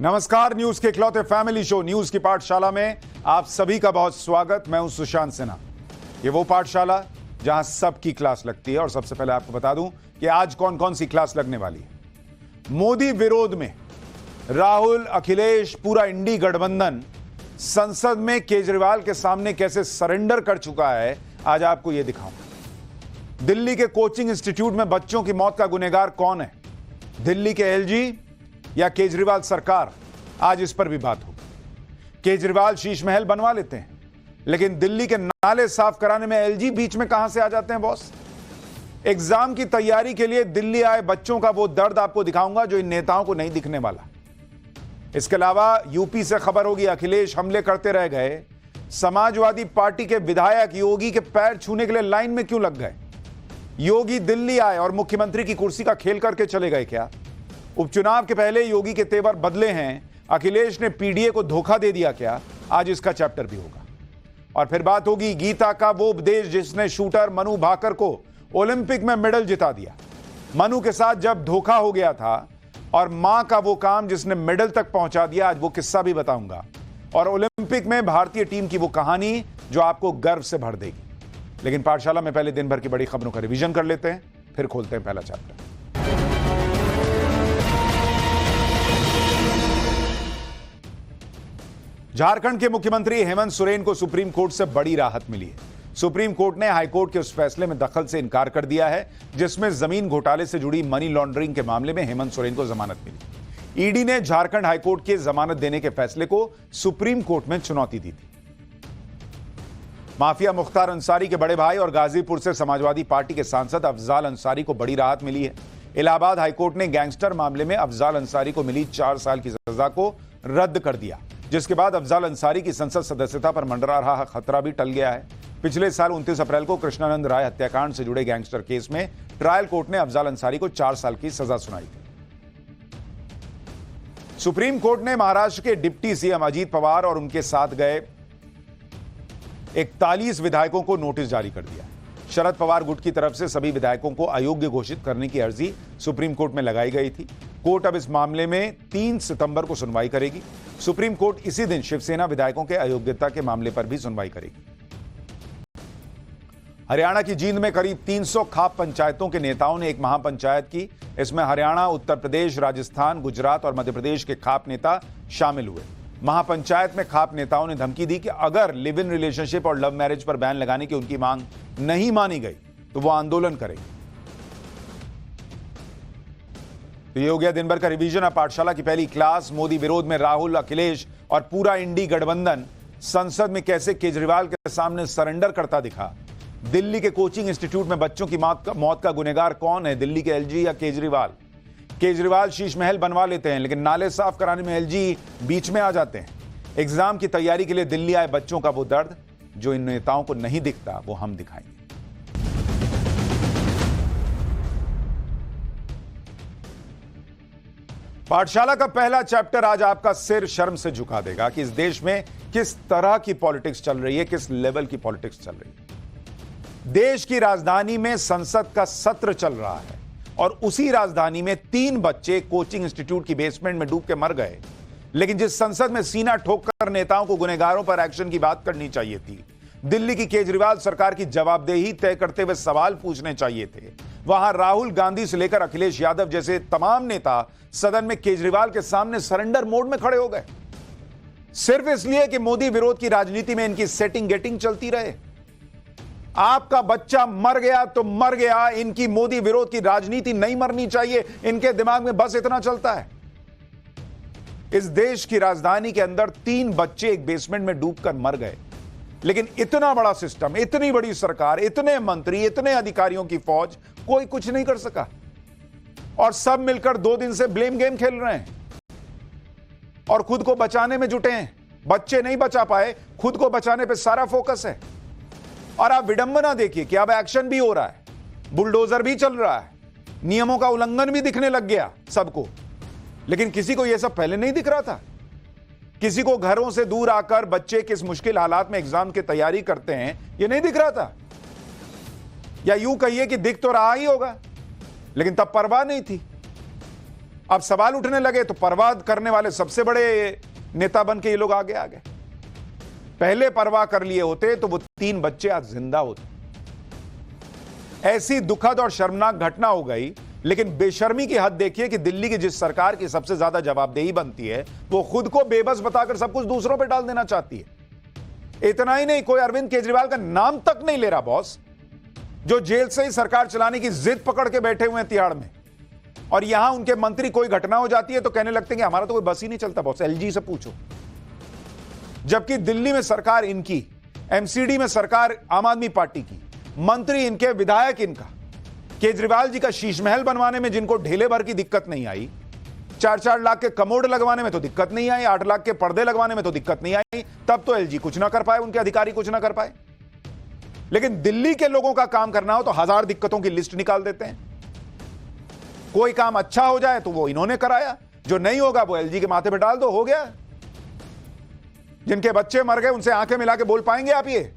नमस्कार, न्यूज के इकलौते फैमिली शो न्यूज की पाठशाला में आप सभी का बहुत स्वागत। मैं हूं सुशांत सिन्हा। ये वो पाठशाला जहां सबकी क्लास लगती है। और सबसे पहले आपको बता दूं कि आज कौन कौन सी क्लास लगने वाली है। मोदी विरोध में राहुल, अखिलेश, पूरा इंडी गठबंधन संसद में केजरीवाल के सामने कैसे सरेंडर कर चुका है, आज आपको यह दिखाऊंगा। दिल्ली के कोचिंग इंस्टीट्यूट में बच्चों की मौत का गुनहगार कौन है, दिल्ली के एलजी या केजरीवाल सरकार? आज इस पर भी बात होगी। केजरीवाल शीश महल बनवा लेते हैं, लेकिन दिल्ली के नाले साफ कराने में एलजी बीच में कहां से आ जाते हैं बॉस? एग्जाम की तैयारी के लिए दिल्ली आए बच्चों का वो दर्द आपको दिखाऊंगा जो इन नेताओं को नहीं दिखने वाला। इसके अलावा यूपी से खबर होगी, अखिलेश हमले करते रह गए, समाजवादी पार्टी के विधायक योगी के पैर छूने के लिए लाइन में क्यों लग गए? योगी दिल्ली आए और मुख्यमंत्री की कुर्सी का खेल करके चले गए क्या? उपचुनाव के पहले योगी के तेवर बदले हैं, अखिलेश ने पीडीए को धोखा दे दिया क्या? आज इसका चैप्टर भी होगा। और फिर बात होगी गीता का वो उपदेश जिसने शूटर मनु भाकर को ओलंपिक में मेडल जिता दिया। मनु के साथ जब धोखा हो गया था, और मां का वो काम जिसने मेडल तक पहुंचा दिया, आज वो किस्सा भी बताऊंगा। और ओलंपिक में भारतीय टीम की वो कहानी जो आपको गर्व से भर देगी। लेकिन पाठशाला में पहले दिन भर की बड़ी खबरों का रिवीजन कर लेते हैं, फिर खोलते हैं पहला चैप्टर। झारखंड के मुख्यमंत्री हेमंत सोरेन को सुप्रीम कोर्ट से बड़ी राहत मिली है। सुप्रीम कोर्ट ने हाईकोर्ट के उस फैसले में दखल से इनकार कर दिया है जिसमें जमीन घोटाले से जुड़ी मनी लॉन्ड्रिंग के मामले में हेमंत सोरेन को जमानत मिली। ईडी ने झारखंड हाईकोर्ट के जमानत देने के फैसले को सुप्रीम कोर्ट में चुनौती दी थी। माफिया मुख्तार अंसारी के बड़े भाई और गाजीपुर से समाजवादी पार्टी के सांसद अफजाल अंसारी को बड़ी राहत मिली है। इलाहाबाद हाईकोर्ट ने गैंगस्टर मामले में अफजाल अंसारी को मिली 4 साल की सजा को रद्द कर दिया, जिसके बाद अफजाल अंसारी की संसद सदस्यता पर मंडरा रहा खतरा भी टल गया है। पिछले साल 29 अप्रैल को कृष्णानंद राय हत्याकांड से जुड़े गैंगस्टर केस में ट्रायल कोर्ट ने अफजाल अंसारी को 4 साल की सजा सुनाई थी। सुप्रीम कोर्ट ने महाराष्ट्र के डिप्टी सीएम अजीत पवार और उनके साथ गए 41 विधायकों को नोटिस जारी कर दिया। शरद पवार गुट की तरफ से सभी विधायकों को अयोग्य घोषित करने की अर्जी सुप्रीम कोर्ट में लगाई गई थी। कोर्ट अब इस मामले में 3 सितंबर को सुनवाई करेगी। सुप्रीम कोर्ट इसी दिन शिवसेना विधायकों के अयोग्यता के मामले पर भी सुनवाई करेगी। हरियाणा की जींद में करीब 300 खाप पंचायतों के नेताओं ने एक महापंचायत की। इसमें हरियाणा, उत्तर प्रदेश, राजस्थान, गुजरात और मध्य प्रदेश के खाप नेता शामिल हुए। महापंचायत में खाप नेताओं ने धमकी दी कि अगर लिव इन रिलेशनशिप और लव मैरिज पर बैन लगाने की उनकी मांग नहीं मानी गई तो वो आंदोलन करेंगे। तो ये हो गया दिन भर का रिवीजन। अब पाठशाला की पहली क्लास। मोदी विरोध में राहुल, अखिलेश और पूरा इंडी गठबंधन संसद में कैसे केजरीवाल के सामने सरेंडर करता दिखा। दिल्ली के कोचिंग इंस्टीट्यूट में बच्चों की मौत का गुनहगार कौन है, दिल्ली के एलजी या केजरीवाल? केजरीवाल शीश महल बनवा लेते हैं, लेकिन नाले साफ कराने में एलजी बीच में आ जाते हैं। एग्जाम की तैयारी के लिए दिल्ली आए बच्चों का वो दर्द जो इन नेताओं को नहीं दिखता, वो हम दिखाएंगे। पाठशाला का पहला चैप्टर आज आपका सिर शर्म से झुका देगा कि इस देश में किस तरह की पॉलिटिक्स चल रही है, किस लेवल की पॉलिटिक्स चल रही है। देश की राजधानी में संसद का सत्र चल रहा है और उसी राजधानी में 3 बच्चे कोचिंग इंस्टीट्यूट की बेसमेंट में डूब के मर गए। लेकिन जिस संसद में सीना ठोककर नेताओं को गुनहगारों पर एक्शन की बात करनी चाहिए थी, दिल्ली की केजरीवाल सरकार की जवाबदेही तय करते हुए सवाल पूछने चाहिए थे, वहां राहुल गांधी से लेकर अखिलेश यादव जैसे तमाम नेता सदन में केजरीवाल के सामने सरेंडर मोड में खड़े हो गए, सिर्फ इसलिए कि मोदी विरोध की राजनीति में इनकी सेटिंग गेटिंग चलती रहे। आपका बच्चा मर गया तो मर गया, इनकी मोदी विरोध की राजनीति नहीं मरनी चाहिए, इनके दिमाग में बस इतना चलता है। इस देश की राजधानी के अंदर 3 बच्चे एक बेसमेंट में डूबकर मर गए, लेकिन इतना बड़ा सिस्टम, इतनी बड़ी सरकार, इतने मंत्री, इतने अधिकारियों की फौज, कोई कुछ नहीं कर सका। और सब मिलकर 2 दिन से ब्लेम गेम खेल रहे हैं और खुद को बचाने में जुटे हैं। बच्चे नहीं बचा पाए, खुद को बचाने पे सारा फोकस है। और आप विडंबना देखिए कि अब एक्शन भी हो रहा है, बुलडोजर भी चल रहा है, नियमों का उल्लंघन भी दिखने लग गया सबको। लेकिन किसी को यह सब पहले नहीं दिख रहा था। किसी को घरों से दूर आकर बच्चे किस मुश्किल हालात में एग्जाम की तैयारी करते हैं, यह नहीं दिख रहा था। या यूं कहिए कि दिख तो रहा ही होगा, लेकिन तब परवाह नहीं थी। अब सवाल उठने लगे तो परवाह करने वाले सबसे बड़े नेता बन के ये लोग आगे आ गए। पहले परवाह कर लिए होते तो वो 3 बच्चे आज जिंदा होते। ऐसी दुखद और शर्मनाक घटना हो गई, लेकिन बेशर्मी की हद देखिए कि दिल्ली की जिस सरकार की सबसे ज्यादा जवाबदेही बनती है, वो खुद को बेबस बताकर सब कुछ दूसरों पे डाल देना चाहती है। इतना ही नहीं, कोई अरविंद केजरीवाल का नाम तक नहीं ले रहा बॉस, जो जेल से ही सरकार चलाने की जिद पकड़ के बैठे हुए हैं तिहाड़ में। और यहां उनके मंत्री कोई घटना हो जाती है तो कहने लगते हैं कि हमारा तो कोई बस ही नहीं चलता बॉस, एलजी से पूछो। जबकि दिल्ली में सरकार इनकी, एमसीडी में सरकार आम आदमी पार्टी की, मंत्री इनके, विधायक इनका। केजरीवाल जी का शीश महल बनवाने में जिनको ढेले भर की दिक्कत नहीं आई, 4-4 लाख के कमोड लगवाने में तो दिक्कत नहीं आई, 8 लाख के पर्दे लगवाने में तो दिक्कत नहीं आई, तब तो एलजी कुछ ना कर पाए, उनके अधिकारी कुछ ना कर पाए। लेकिन दिल्ली के लोगों का काम करना हो तो 1000 दिक्कतों की लिस्ट निकाल देते हैं। कोई काम अच्छा हो जाए तो वो इन्होंने कराया, जो नहीं होगा वो एलजी के माथे पे डाल दो, हो गया। जिनके बच्चे मर गए उनसे आंखें मिला के बोल पाएंगे आप ये?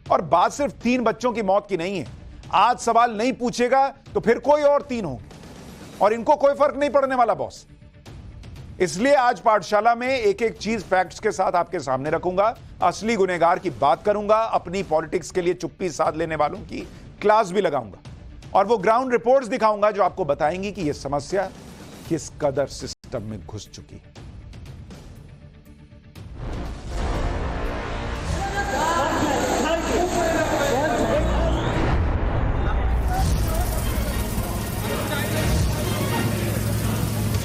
और बात सिर्फ 3 बच्चों की मौत की नहीं है। आज सवाल नहीं पूछेगा तो फिर कोई और 3 होंगे और इनको कोई फर्क नहीं पड़ने वाला बॉस। इसलिए आज पाठशाला में एक एक चीज फैक्ट्स के साथ आपके सामने रखूंगा, असली गुनहगार की बात करूंगा, अपनी पॉलिटिक्स के लिए चुप्पी साध लेने वालों की क्लास भी लगाऊंगा और वो ग्राउंड रिपोर्ट्स दिखाऊंगा जो आपको बताएंगी कि यह समस्या किस कदर सिस्टम में घुस चुकी है।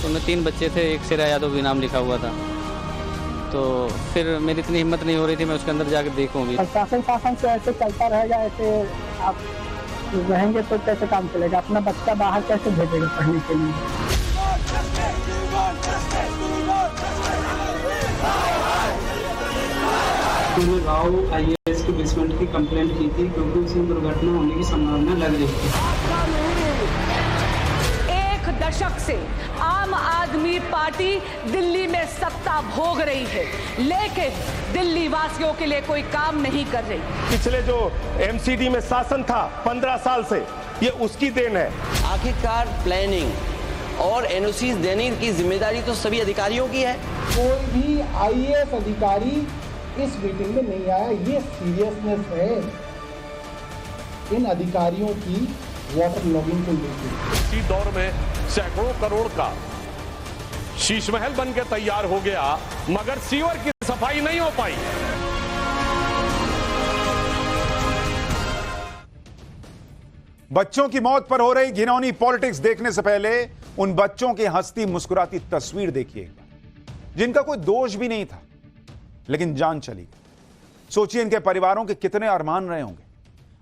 उनमें 3 बच्चे थे, एक श्रेया यादव भी नाम लिखा हुआ था। तो फिर मेरी इतनी हिम्मत नहीं हो रही थी मैं उसके अंदर जाकर देखूं भी। शासन से ऐसे चलता रहेगा, ऐसे आप रहेंगे तो कैसे काम चलेगा? अपना बच्चा बाहर कैसे भेजेगा पढ़ने के लिए? मैंने राव आईएएस के बेसमेंट की कंप्लेंट की थी क्योंकि उसमें दुर्घटना होने की संभावना लग रही थी। दशक से आम आदमी पार्टी दिल्ली में सत्ता भोग रही है, लेकिन दिल्ली वासियों के लिए कोई काम नहीं कर रही। पिछले जो एमसीडी में शासन था 15 साल से, ये उसकी देन है। आखिरकार प्लानिंग और एनओसी देने की जिम्मेदारी तो सभी अधिकारियों की है। कोई भी आईएएस अधिकारी इस मीटिंग में नहीं आया। ये सीरियसनेस है इन अधिकारियों की वाटर लॉगिंग को लेकर। इसी दौर में सैकड़ों करोड़ का शीश महल बन के तैयार हो गया, मगर सीवर की सफाई नहीं हो पाई। बच्चों की मौत पर हो रही घिनौनी पॉलिटिक्स देखने से पहले उन बच्चों की हंसती मुस्कुराती तस्वीर देखिए एक बार, जिनका कोई दोष भी नहीं था लेकिन जान चली गई। सोचिए इनके परिवारों के कितने अरमान रहे होंगे,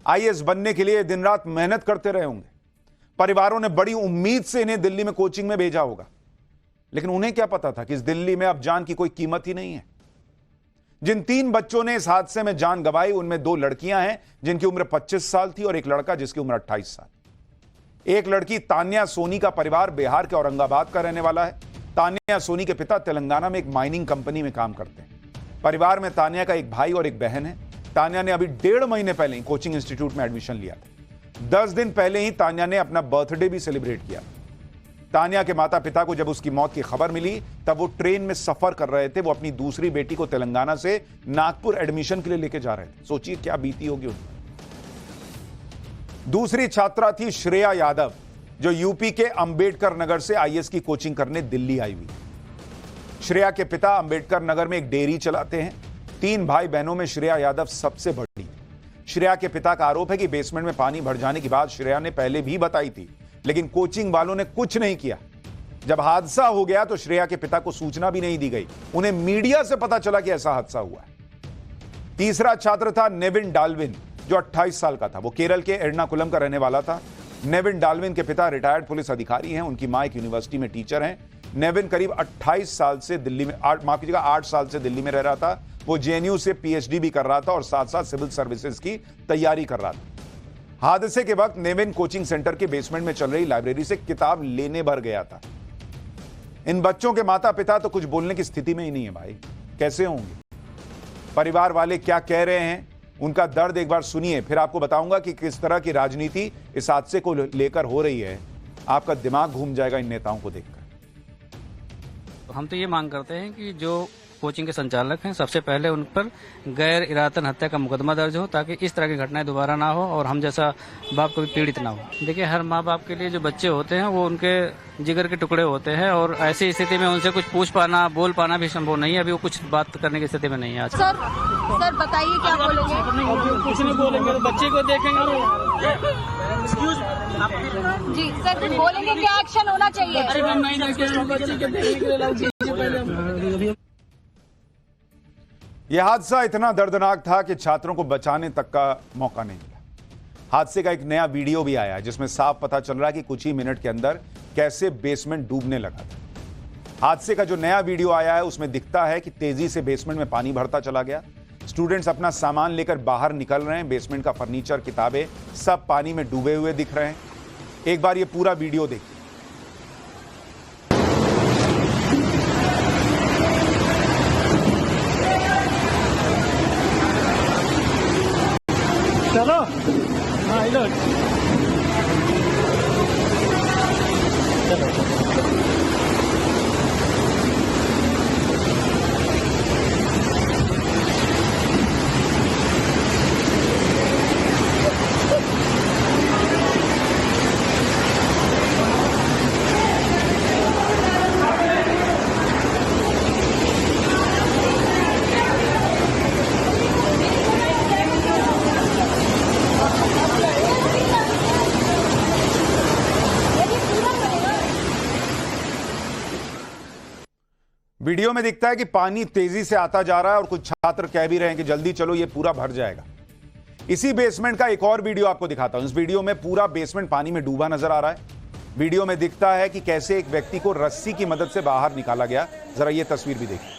आईएएस बनने के लिए दिन रात मेहनत करते रहे होंगे। परिवारों ने बड़ी उम्मीद से इन्हें दिल्ली में कोचिंग में भेजा होगा, लेकिन उन्हें क्या पता था कि इस दिल्ली में अब जान की कोई कीमत ही नहीं है। जिन 3 बच्चों ने इस हादसे में जान गंवाई, उनमें 2 लड़कियां हैं जिनकी उम्र 25 साल थी और एक लड़का जिसकी उम्र 28 साल। एक लड़की तान्या सोनी का परिवार बिहार के औरंगाबाद का रहने वाला है। तान्या सोनी के पिता तेलंगाना में एक माइनिंग कंपनी में काम करते हैं। परिवार में तान्या का एक भाई और एक बहन है। तान्या ने अभी 1.5 महीने पहले ही कोचिंग इंस्टीट्यूट में एडमिशन लिया था। 10 दिन पहले ही तान्या ने अपना बर्थडे भी सेलिब्रेट किया। तान्या के माता पिता को जब उसकी मौत की खबर मिली तब वो ट्रेन में सफर कर रहे थे। वो अपनी दूसरी बेटी को तेलंगाना से नागपुर एडमिशन के लिए लेके जा रहे थे। सोचिए क्या बीती होगी उन पर। दूसरी छात्रा थी श्रेया यादव, जो यूपी के अंबेडकर नगर से आईएएस की कोचिंग करने दिल्ली आई हुई। श्रेया के पिता अंबेडकर नगर में एक डेयरी चलाते हैं। 3 भाई बहनों में श्रेया यादव सबसे बड़ी। श्रेया के पिता का आरोप है कि बेसमेंट में पानी भर जाने की बात श्रेया ने पहले भी बताई थी, लेकिन कोचिंग वालों ने कुछ नहीं किया। जब हादसा हो गया तो श्रेया के पिता को सूचना भी नहीं दी गई। उन्हें मीडिया से पता चला कि ऐसा हादसा हुआ है। तीसरा छात्र था नेविन डाल्विन, जो 28 साल का था। वो केरल के एर्नाकुलम का रहने वाला था। नेविन डाल्विन के पिता रिटायर्ड पुलिस अधिकारी हैं। उनकी मां एक यूनिवर्सिटी में टीचर हैं। नेविन करीब 28 साल से दिल्ली में 8 साल से दिल्ली में रह रहा था। वो जेएनयू से पीएचडी भी कर रहा था और साथ साथ सिविल सर्विसेज की तैयारी कर रहा था। हादसे के वक्त नेविन कोचिंग सेंटर के बेसमेंट में चल रही लाइब्रेरी से किताब लेने भर गया था। इन बच्चों के माता पिता तो कुछ बोलने की स्थिति में ही नहीं है भाई, कैसे होंगे? परिवार वाले क्या कह रहे हैं, उनका दर्द एक बार सुनिए, फिर आपको बताऊंगा कि किस तरह की राजनीति इस हादसे को लेकर हो रही है आपका दिमाग घूम जाएगा इन नेताओं को देखकर। हम तो ये मांग करते हैं कि जो कोचिंग के संचालक हैं सबसे पहले उन पर गैर इरादतन हत्या का मुकदमा दर्ज हो, ताकि इस तरह की घटनाएं दोबारा ना हो और हम जैसा बाप कभी पीड़ित ना हो। देखिए, हर माँ बाप के लिए जो बच्चे होते हैं वो उनके जिगर के टुकड़े होते हैं और ऐसी स्थिति में उनसे कुछ पूछ पाना, बोल पाना भी संभव नहीं है। अभी वो कुछ बात करने की स्थिति में नहीं है आज। सर बताइए क्या बोलेंगे? कुछ नहीं बोलेंगे तो बच्चे को देखेंगे जी सर, कुछ बोलेंगे क्या एक्शन होना चाहिए? यह हादसा इतना दर्दनाक था कि छात्रों को बचाने तक का मौका नहीं मिला। हादसे का एक नया वीडियो भी आया जिसमें साफ पता चल रहा है कि कुछ ही मिनट के अंदर कैसे बेसमेंट डूबने लगा था। हादसे का जो नया वीडियो आया है उसमें दिखता है कि तेजी से बेसमेंट में पानी भरता चला गया। स्टूडेंट्स अपना सामान लेकर बाहर निकल रहे हैं। बेसमेंट का फर्नीचर, किताबें सब पानी में डूबे हुए दिख रहे हैं। एक बार ये पूरा वीडियो देखिए। चलो हाँ इधर चलो। वीडियो में दिखता है कि पानी तेजी से आता जा रहा है और कुछ छात्र कह भी रहे हैं कि जल्दी चलो ये पूरा भर जाएगा। इसी बेसमेंट का एक और वीडियो आपको दिखाता हूं। इस वीडियो में पूरा बेसमेंट पानी में डूबा नजर आ रहा है। वीडियो में दिखता है कि कैसे एक व्यक्ति को रस्सी की मदद से बाहर निकाला गया। जरा ये तस्वीर भी देखिए।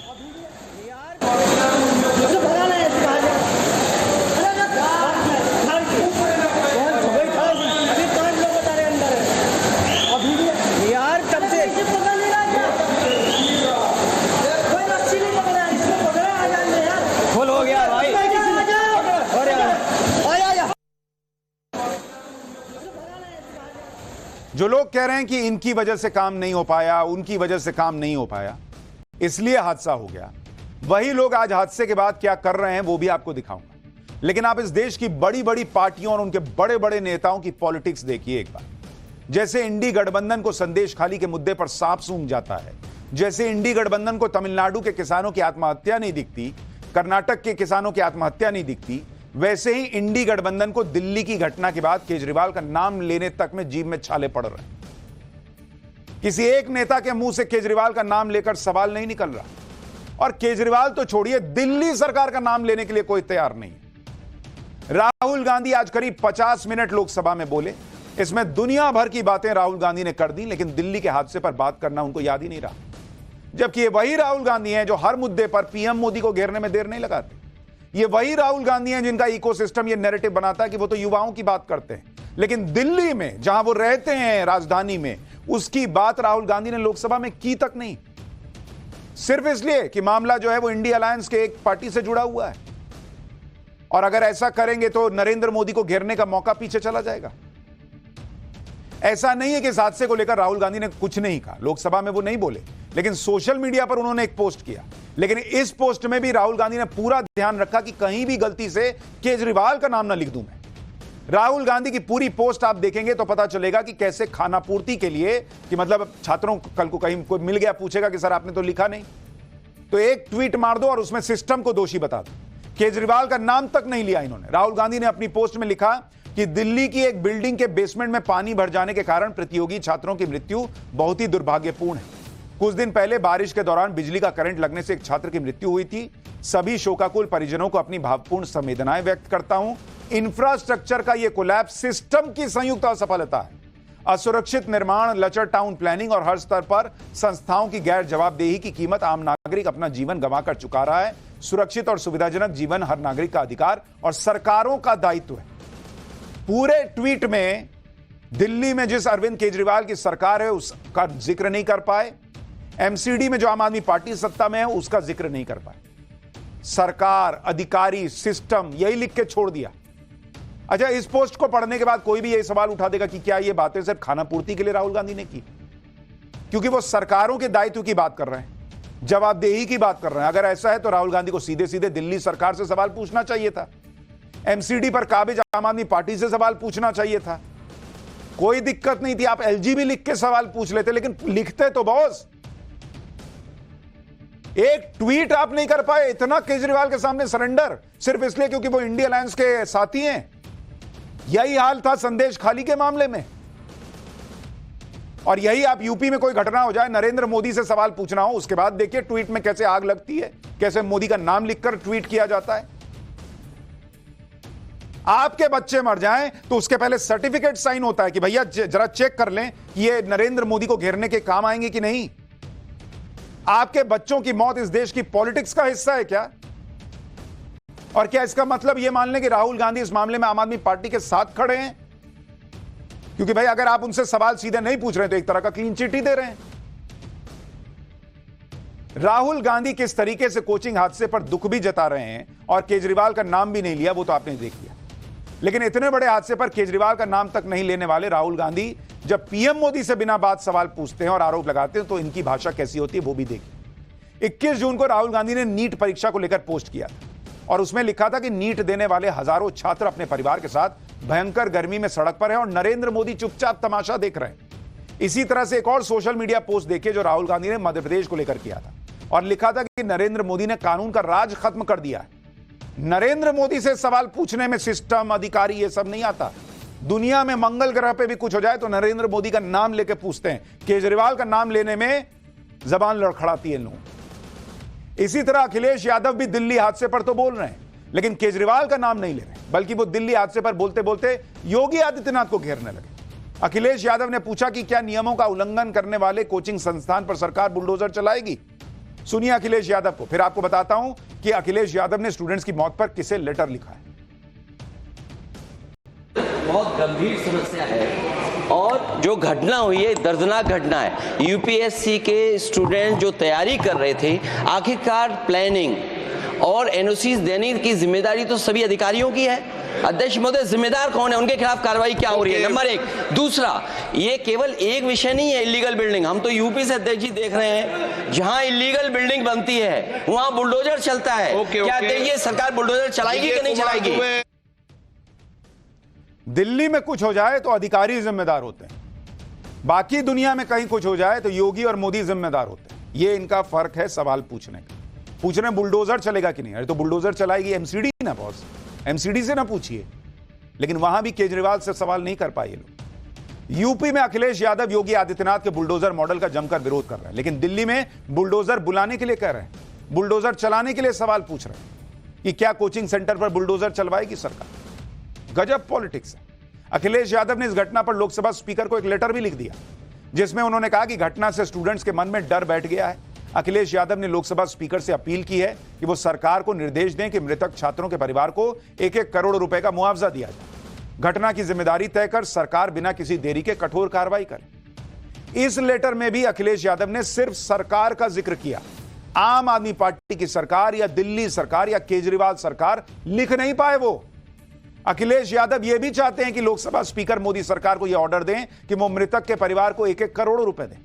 जो लोग कह रहे हैं कि इनकी वजह से काम नहीं हो पाया, उनकी वजह से काम नहीं हो पाया, इसलिए हादसा हो गया, वही लोग आज हादसे के बाद क्या कर रहे हैं वो भी आपको दिखाऊंगा। लेकिन आप इस देश की बड़ी बड़ी पार्टियों और उनके बड़े बड़े नेताओं की पॉलिटिक्स देखिए एक बार। जैसे इंडी गठबंधन को संदेश खाली के मुद्दे पर सांप सूंघ जाता है, जैसे इंडी गठबंधन को तमिलनाडु के किसानों की आत्महत्या नहीं दिखती, कर्नाटक के किसानों की आत्महत्या नहीं दिखती, वैसे ही इंडी गठबंधन को दिल्ली की घटना के बाद केजरीवाल का नाम लेने तक में जीभ में छाले पड़ रहे हैं। किसी एक नेता के मुंह से केजरीवाल का नाम लेकर सवाल नहीं निकल रहा, और केजरीवाल तो छोड़िए, दिल्ली सरकार का नाम लेने के लिए कोई तैयार नहीं है। राहुल गांधी आज करीब 50 मिनट लोकसभा में बोले। इसमें दुनिया भर की बातें राहुल गांधी ने कर दी, लेकिन दिल्ली के हादसे पर बात करना उनको याद ही नहीं रहा। जबकि ये वही राहुल गांधी हैं जो हर मुद्दे पर पीएम मोदी को घेरने में देर नहीं लगाते। ये वही राहुल गांधी हैं जिनका इकोसिस्टम ये नैरेटिव बनाता है कि वो तो युवाओं की बात करते हैं, लेकिन दिल्ली में जहां वो रहते हैं, राजधानी में, उसकी बात राहुल गांधी ने लोकसभा में की तक नहीं। सिर्फ इसलिए कि मामला जो है वो इंडिया अलायंस के एक पार्टी से जुड़ा हुआ है, और अगर ऐसा करेंगे तो नरेंद्र मोदी को घेरने का मौका पीछे चला जाएगा। ऐसा नहीं है कि इस हादसे को लेकर राहुल गांधी ने कुछ नहीं कहा, लोकसभा में वो नहीं बोले, लेकिन सोशल मीडिया पर उन्होंने एक पोस्ट किया। लेकिन इस पोस्ट में भी राहुल गांधी ने पूरा ध्यान रखा कि कहीं भी गलती से केजरीवाल का नाम ना लिख दूं मैं। राहुल गांधी की पूरी पोस्ट आप देखेंगे तो पता चलेगा कि कैसे खाना पूर्ति के लिए, कि मतलब छात्रों कल को कहीं कोई मिल गया, पूछेगा कि सर आपने तो लिखा नहीं, तो एक ट्वीट मार दो और उसमें सिस्टम को दोषी बता दो। केजरीवाल का नाम तक नहीं लिया इन्होंने। राहुल गांधी ने अपनी पोस्ट में लिखा कि दिल्ली की एक बिल्डिंग के बेसमेंट में पानी भर जाने के कारण प्रतियोगी छात्रों की मृत्यु बहुत ही दुर्भाग्यपूर्ण है। कुछ दिन पहले बारिश के दौरान बिजली का करंट लगने से एक छात्र की मृत्यु हुई थी। सभी शोकाकुल परिजनों को अपनी भावपूर्ण संवेदनाएं व्यक्त करता हूं। इंफ्रास्ट्रक्चर का यह कोलैप्स सिस्टम की संयुक्त असफलता है। असुरक्षित निर्माण, लचर टाउन प्लानिंग और हर स्तर पर संस्थाओं की गैर जवाबदेही की कीमत आम नागरिक अपना जीवन गंवाकर चुका रहा है। सुरक्षित और सुविधाजनक जीवन हर नागरिक का अधिकार और सरकारों का दायित्व है। पूरे ट्वीट में दिल्ली में जिस अरविंद केजरीवाल की सरकार है उसका जिक्र नहीं कर पाए, एमसीडी में जो आम आदमी पार्टी सत्ता में है उसका जिक्र नहीं कर पाए। सरकार, अधिकारी, सिस्टम, यही लिख के छोड़ दिया। अच्छा, इस पोस्ट को पढ़ने के बाद कोई भी यही सवाल उठा देगा कि क्या ये बातें सिर्फ खाना पूर्ति के लिए राहुल गांधी ने की, क्योंकि वो सरकारों के दायित्व की बात कर रहे हैं, जवाबदेही की बात कर रहे हैं। अगर ऐसा है तो राहुल गांधी को सीधे सीधे दिल्ली सरकार से सवाल पूछना चाहिए था, एमसीडी पर काबिज आम आदमी पार्टी से सवाल पूछना चाहिए था। कोई दिक्कत नहीं थी, आप एलजीबी लिख के सवाल पूछ लेते, लेकिन लिखते तो बॉस। एक ट्वीट आप नहीं कर पाए, इतना केजरीवाल के सामने सरेंडर, सिर्फ इसलिए क्योंकि वो इंडिया अलायंस के साथी हैं। यही हाल था संदेश खाली के मामले में, और यही आप यूपी में कोई घटना हो जाए, नरेंद्र मोदी से सवाल पूछना हो, उसके बाद देखिए ट्वीट में कैसे आग लगती है, कैसे मोदी का नाम लिखकर ट्वीट किया जाता है। आपके बच्चे मर जाएं तो उसके पहले सर्टिफिकेट साइन होता है कि भैया जरा चेक कर लें कि ये नरेंद्र मोदी को घेरने के काम आएंगे कि नहीं। आपके बच्चों की मौत इस देश की पॉलिटिक्स का हिस्सा है क्या? और क्या इसका मतलब यह मान लें कि राहुल गांधी इस मामले में आम आदमी पार्टी के साथ खड़े हैं? क्योंकि भाई अगर आप उनसे सवाल सीधे नहीं पूछ रहे तो एक तरह का क्लीन चिट ही दे रहे हैं। राहुल गांधी किस तरीके से कोचिंग हादसे पर दुख भी जता रहे हैं और केजरीवाल का नाम भी नहीं लिया, वो तो आपने देख लिया। लेकिन इतने बड़े हादसे पर केजरीवाल का नाम तक नहीं लेने वाले राहुल गांधी जब पीएम मोदी से बिना बात सवाल पूछते हैं और आरोप लगाते हैं तो इनकी भाषा कैसी होती है वो भी देखिए। 21 जून को राहुल गांधी ने नीट परीक्षा को लेकर पोस्ट किया था और उसमें लिखा था कि नीट देने वाले हजारों छात्र अपने परिवार के साथ भयंकर गर्मी में सड़क पर हैं और नरेंद्र मोदी चुपचाप तमाशा देख रहे हैं। इसी तरह से एक और सोशल मीडिया पोस्ट देखिए जो राहुल गांधी ने मध्य प्रदेश को लेकर किया था और लिखा था कि नरेंद्र मोदी ने कानून का राज खत्म कर दिया है। नरेंद्र मोदी से सवाल पूछने में सिस्टम, अधिकारी, ये सब नहीं आता। दुनिया में मंगल ग्रह पे भी कुछ हो जाए तो नरेंद्र मोदी का नाम लेके पूछते हैं। केजरीवाल का नाम लेने में जबान लड़खड़ाती है लोग। इसी तरह अखिलेश यादव भी दिल्ली हादसे पर तो बोल रहे हैं लेकिन केजरीवाल का नाम नहीं ले रहे, बल्कि वो दिल्ली हादसे पर बोलते बोलते योगी आदित्यनाथ को घेरने लगे। अखिलेश यादव ने पूछा कि क्या नियमों का उल्लंघन करने वाले कोचिंग संस्थान पर सरकार बुलडोजर चलाएगी? सुनिए अखिलेश यादव को, फिर आपको बताता हूं कि अखिलेश यादव ने स्टूडेंट्स की मौत पर किसे लेटर लिखा है। बहुत गंभीर समस्या है और जो घटना हुई है दर्दनाक घटना है। यूपीएससी के स्टूडेंट जो तैयारी कर रहे थे, आखिरकार प्लानिंग और एनओसीज देने की जिम्मेदारी तो सभी अधिकारियों की है। अध्यक्ष महोदय, जिम्मेदार कौन है, उनके खिलाफ कार्रवाई क्या हो रही है? नंबर एक। दूसरा, ये केवल एक विषय नहीं है इलीगल बिल्डिंग। हम तो यूपी से अध्यक्ष जी देख रहे हैं जहां इलीगल बिल्डिंग बनती है वहां बुलडोजर चलता है। क्या ये सरकार बुलडोजर चलाएगी कि नहीं चलाएगी? दिल्ली में कुछ हो जाए तो अधिकारी जिम्मेदार होते हैं, बाकी दुनिया में कहीं कुछ हो जाए तो योगी और मोदी जिम्मेदार होते हैं। ये इनका फर्क है सवाल पूछने का। पूछने बुलडोजर चलेगा कि नहीं, अरे तो बुलडोजर चलाएगी एमसीडी ना बॉस, एमसीडी से ना पूछिए। लेकिन वहां भी केजरीवाल से सवाल नहीं कर पाए ये लोग। यूपी में अखिलेश यादव योगी आदित्यनाथ के बुलडोजर मॉडल का जमकर विरोध कर रहे हैं, लेकिन दिल्ली में बुलडोजर बुलाने के लिए कह रहे हैं, बुलडोजर चलाने के लिए सवाल पूछ रहे हैं कि क्या कोचिंग सेंटर पर बुलडोजर चलवाएगी सरकार। गजब पॉलिटिक्स है। अखिलेश यादव ने इस घटना पर लोकसभा स्पीकर को एक लेटर भी लिख दिया जिसमें उन्होंने कहा कि घटना से स्टूडेंट्स के मन में डर बैठ गया है। अखिलेश यादव ने लोकसभा स्पीकर से अपील की है कि वो सरकार को निर्देश दें कि मृतक छात्रों के परिवार को 1-1 करोड़ रुपए का मुआवजा दिया जाए। घटना की जिम्मेदारी तय कर सरकार बिना किसी देरी के कठोर कार्रवाई करे। इस लेटर में भी अखिलेश यादव ने सिर्फ सरकार का जिक्र किया, आम आदमी पार्टी की सरकार या दिल्ली सरकार या केजरीवाल सरकार लिख नहीं पाए। वो अखिलेश यादव यह भी चाहते हैं कि लोकसभा स्पीकर मोदी सरकार को यह ऑर्डर दें कि वो मृतक के परिवार को 1-1 करोड़ रुपए दें।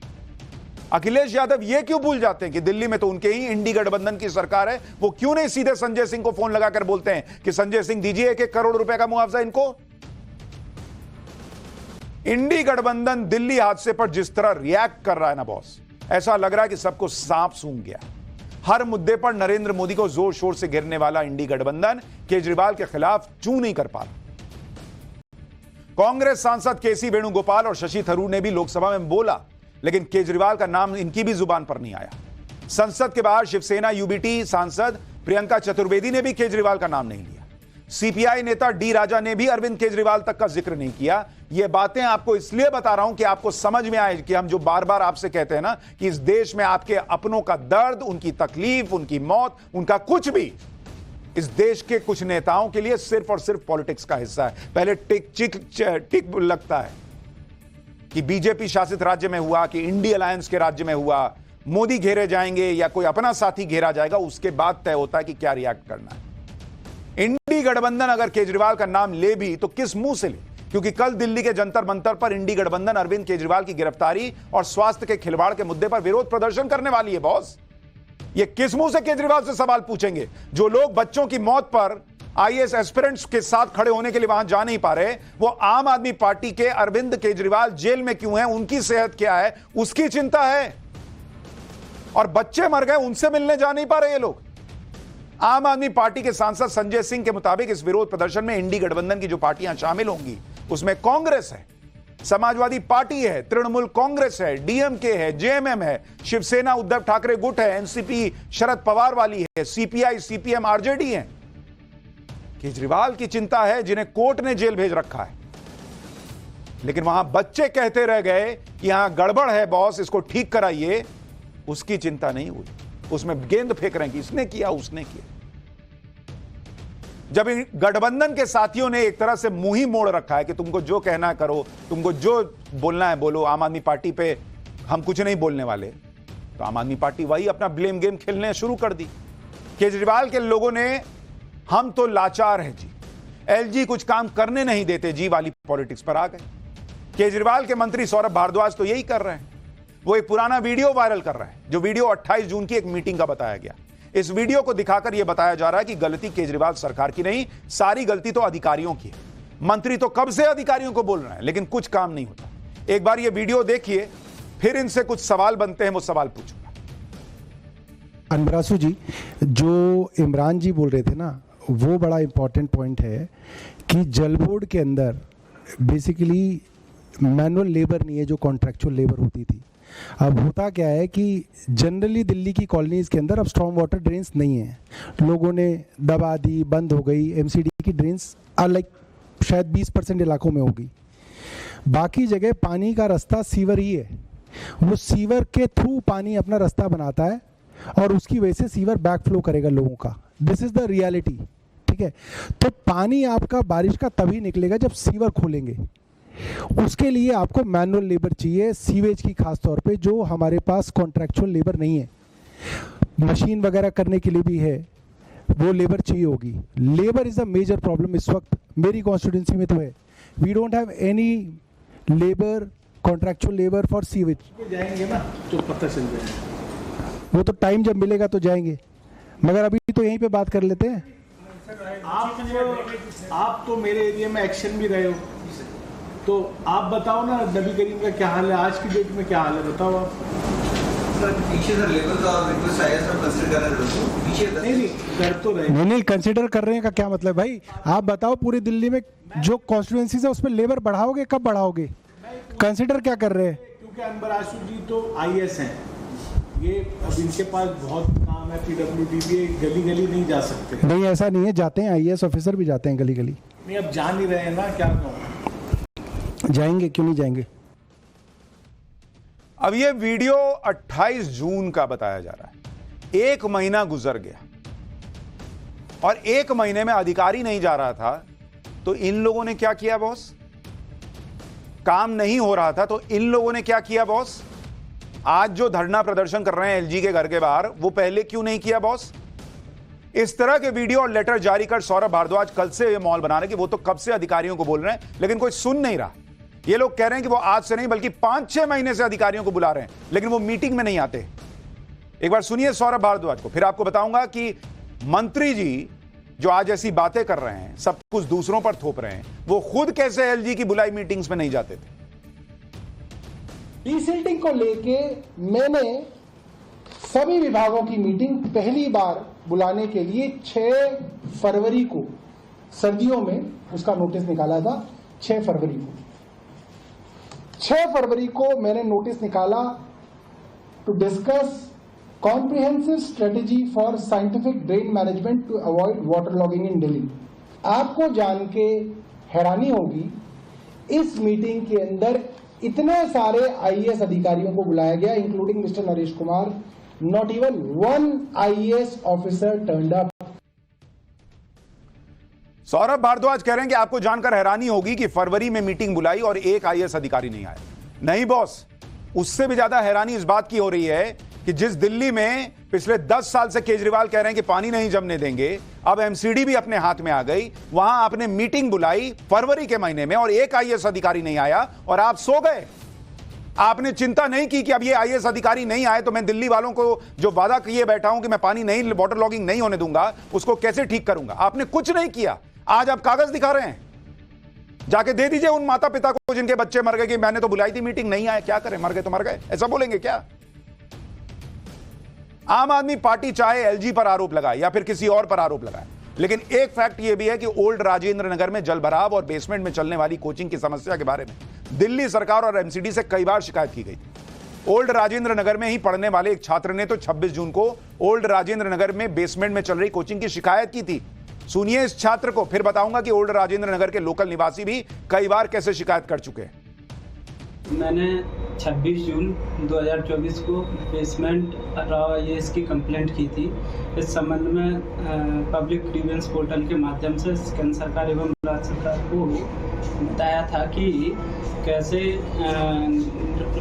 अखिलेश यादव यह क्यों भूल जाते हैं कि दिल्ली में तो उनके ही इंडी गठबंधन की सरकार है? वो क्यों नहीं सीधे संजय सिंह को फोन लगाकर बोलते हैं कि संजय सिंह दीजिए 1-1 करोड़ रुपए का मुआवजा इनको? इंडी गठबंधन दिल्ली हादसे पर जिस तरह रिएक्ट कर रहा है ना बॉस, ऐसा लग रहा है कि सबको सांप सूंघ गया। हर मुद्दे पर नरेंद्र मोदी को जोर शोर से घेरने वाला इंडी गठबंधन केजरीवाल के खिलाफ चू नहीं कर पा रहा। कांग्रेस सांसद केसी वेणुगोपाल और शशि थरूर ने भी लोकसभा में बोला, लेकिन केजरीवाल का नाम इनकी भी जुबान पर नहीं आया। संसद के बाहर शिवसेना यूबीटी सांसद प्रियंका चतुर्वेदी ने भी केजरीवाल का नाम नहीं लिया। सीपीआई नेता डी राजा ने भी अरविंद केजरीवाल तक का जिक्र नहीं किया। ये बातें आपको इसलिए बता रहा हूं कि आपको समझ में आए कि हम जो बार बार आपसे कहते हैं ना कि इस देश में आपके अपनों का दर्द, उनकी तकलीफ, उनकी मौत, उनका कुछ भी इस देश के कुछ नेताओं के लिए सिर्फ और सिर्फ पॉलिटिक्स का हिस्सा है। पहले टिक लगता है कि बीजेपी शासित राज्य में हुआ, कि इंडिया अलायंस के राज्य में हुआ, मोदी घेरे जाएंगे या कोई अपना साथी घेरा जाएगा, उसके बाद तय होता है कि क्या रिएक्ट करना है। इंडी इंडी गठबंधन अगर केजरीवाल का नाम ले भी तो किस मुंह से ले, क्योंकि कल दिल्ली के जंतर मंतर पर इंडी गठबंधन अरविंद केजरीवाल की गिरफ्तारी और स्वास्थ्य के खिलवाड़ के मुद्दे पर विरोध प्रदर्शन करने वाली है। बॉस, ये किस मुंह से केजरीवाल से सवाल पूछेंगे? जो लोग बच्चों की मौत पर आईएएस एस्पिरेंट्स के साथ खड़े होने के लिए वहां जा नहीं पा रहे, वो आम आदमी पार्टी के अरविंद केजरीवाल जेल में क्यों हैं, उनकी सेहत क्या है, उसकी चिंता है। और बच्चे मर गए, उनसे मिलने जा नहीं पा रहे ये लोग। आम आदमी पार्टी के सांसद संजय सिंह के मुताबिक इस विरोध प्रदर्शन में इंडी गठबंधन की जो पार्टियां शामिल होंगी उसमें कांग्रेस है, समाजवादी पार्टी है, तृणमूल कांग्रेस है, डीएमके है, जेएमएम है, शिवसेना उद्धव ठाकरे गुट है, एनसीपी शरद पवार वाली है, सीपीआई सीपीएम आरजेडी है। केजरीवाल की चिंता है जिन्हें कोर्ट ने जेल भेज रखा है, लेकिन वहां बच्चे कहते रह गए कि यहां गड़बड़ है बॉस, इसको ठीक कराइए, उसकी चिंता नहीं हुई। उसमें गेंद फेंक रहे हैं कि इसने किया उसने किया। जब गठबंधन के साथियों ने एक तरह से मुंह ही मोड़ रखा है कि तुमको जो कहना है करो, तुमको जो बोलना है बोलो, आम आदमी पार्टी पे हम कुछ नहीं बोलने वाले, तो आम आदमी पार्टी वही अपना ब्लेम गेम खेलने शुरू कर दी। केजरीवाल के लोगों ने हम तो लाचार हैं जी, एलजी कुछ काम करने नहीं देते जी वाली पॉलिटिक्स पर आ गए। केजरीवाल के मंत्री सौरभ भारद्वाज तो यही कर रहे हैं। वो एक पुराना वीडियो वायरल कर रहा है, जो वीडियो 28 जून की एक मीटिंग का बताया गया। इस वीडियो को दिखाकर यह बताया जा रहा है कि गलती केजरीवाल सरकार की नहीं, सारी गलती तो अधिकारियों की है। मंत्री तो कब से अधिकारियों को बोल रहे हैं, लेकिन कुछ काम नहीं होता। एक बार ये वीडियो देखिए, फिर इनसे कुछ सवाल बनते हैं, वो सवाल पूछूंगा। अनबरासु जी, जो इमरान जी बोल रहे थे ना, वो बड़ा इंपॉर्टेंट पॉइंट है कि जल बोर्ड के अंदर बेसिकली मैनुअल लेबर नहीं है, जो कॉन्ट्रैक्चुअल लेबर होती थी। अब होता क्या है कि जनरली दिल्ली की कॉलोनीज़ के अंदर अब स्ट्रॉन्ग वाटर ड्रेन्स नहीं है, लोगों ने दबा दी, बंद हो गई। एमसीडी की ड्रेन्स लाइक शायद 20% इलाकों में होगी। बाकी जगह पानी का रास्ता सीवर ही है, वो सीवर के थ्रू पानी अपना रास्ता बनाता है और उसकी वजह से सीवर बैक फ्लो करेगा लोगों का। दिस इज़ द रियलिटी, ठीक है। तो पानी आपका बारिश का तभी निकलेगा जब सीवर खोलेंगे। उसके लिए आपको मैनुअल लेबर चाहिए, सीवेज की खास तौर पे, जो हमारे पास कॉन्ट्रैक्चुअल लेबर नहीं है। मशीन वगैरह करने के लिए भी है, वो लेबर चाहिए होगी। Labour is a major problem इस वक्त मेरी कॉन्स्टिट्यूंसी में तो है। We don't have any labour, contractual labour for sewage. जाएंगे ना तो पता चल जाएगा, वो तो टाइम जब मिलेगा तो जाएंगे, मगर अभी तो यहीं पे बात कर लेते हैं। आप तो मेरे एरिया में एक्शन भी रहे हो, तो आप बताओ ना नबी करीम का क्या हाल है, आज की डेट में क्या हाल है, बताओ आप। नहीं कंसिडर कर रहे हैं का क्या मतलब भाई? आप बताओ पूरी दिल्ली में जो कॉन्स्टिट्यूएंसीज है उसमें लेबर बढ़ाओगे, कब बढ़ाओगे? कंसिडर क्या कर रहे हैं? क्योंकि अनबरासु जी तो आईएएस हैं, ये अब इनके पास बहुत काम है, पीडब्ल्यूडी भी गली गली नहीं जा सकते। नहीं ऐसा नहीं है, जाते हैं, आईएएस ऑफिसर भी जाते हैं गली गली। नहीं अब जा नहीं रहे हैं ना, क्या कहूँ। जाएंगे, क्यों नहीं जाएंगे। अब ये वीडियो 28 जून का बताया जा रहा है। 1 महीना गुजर गया और 1 महीने में अधिकारी नहीं जा रहा था, तो इन लोगों ने क्या किया बॉस? काम नहीं हो रहा था तो इन लोगों ने क्या किया बॉस? आज जो धरना प्रदर्शन कर रहे हैं एलजी के घर के बाहर, वो पहले क्यों नहीं किया बॉस? इस तरह के वीडियो और लेटर जारी कर सौरभ भारद्वाज कल से ये माहौल बना रहे कि वो तो कब से अधिकारियों को बोल रहे हैं, लेकिन कोई सुन नहीं रहा। ये लोग कह रहे हैं कि वो आज से नहीं बल्कि 5-6 महीने से अधिकारियों को बुला रहे हैं, लेकिन वो मीटिंग में नहीं आते। एक बार सुनिए सौरभ भारद्वाज को, फिर आपको बताऊंगा कि मंत्री जी जो आज ऐसी बातें कर रहे हैं, सब कुछ दूसरों पर थोप रहे हैं, वो खुद कैसे एलजी की बुलाई मीटिंग्स में नहीं जाते थे। डीसिल्टिंग को लेके मैंने सभी विभागों की मीटिंग पहली बार बुलाने के लिए 6 फरवरी को, सर्दियों में उसका नोटिस निकाला था। 6 फरवरी को मैंने नोटिस निकाला to discuss comprehensive strategy for scientific drain management to avoid water logging in Delhi. आपको जान के हैरानी होगी, इस मीटिंग के अंदर इतने सारे आईएएस अधिकारियों को बुलाया गया, including mister Naresh Kumar. Not even 1 IAS officer turned up. Saurabh Bharadwaj कह रहे हैं कि आपको जानकर हैरानी होगी कि फरवरी में मीटिंग बुलाई और 1 आईएएस अधिकारी नहीं आया। नहीं बॉस, उससे भी ज्यादा हैरानी इस बात की हो रही है कि जिस दिल्ली में पिछले 10 साल से केजरीवाल कह रहे हैं कि पानी नहीं जमने देंगे, अब एमसीडी भी अपने हाथ में आ गई। वहां आपने मीटिंग बुलाई फरवरी के महीने में और एक आईएएस अधिकारी नहीं आया और आप सो गए। आपने चिंता नहीं की कि अब ये आईएएस अधिकारी नहीं आए तो मैं दिल्ली वालों को जो वादा किए बैठा हूं कि मैं पानी नहीं, वाटर लॉगिंग नहीं होने दूंगा, उसको कैसे ठीक करूंगा। आपने कुछ नहीं किया। आज आप कागज दिखा रहे हैं। जाके दे दीजिए उन माता पिता को जिनके बच्चे मर गए कि मैंने तो बुलाई थी मीटिंग, नहीं आए, क्या करें, मर गए तो मर गए, ऐसा बोलेंगे क्या? आम आदमी पार्टी चाहे एलजी पर आरोप लगाए या फिर किसी और पर आरोप लगाए, लेकिन एक फैक्ट यह भी है कि ओल्ड राजेंद्र नगर में जलभराव और बेसमेंट में चलने वाली कोचिंग की समस्या के बारे में दिल्ली सरकार और एमसीडी से कई बार शिकायत की गई। ओल्ड राजेंद्र नगर में ही पढ़ने वाले एक छात्र ने तो 26 जून को ओल्ड राजेंद्र नगर में बेसमेंट में चल रही कोचिंग की शिकायत की थी। सुनिए इस छात्र को, फिर बताऊंगा कि ओल्ड राजेंद्र नगर के लोकल निवासी भी कई बार कैसे शिकायत कर चुके हैं। मैंने 26 जून 2024 को बेसमेंट राव आईएएस की कंप्लेंट की थी। इस संबंध में पब्लिक ग्रीवेंस पोर्टल के माध्यम से केंद्र सरकार एवं राज्य सरकार को बताया था कि कैसे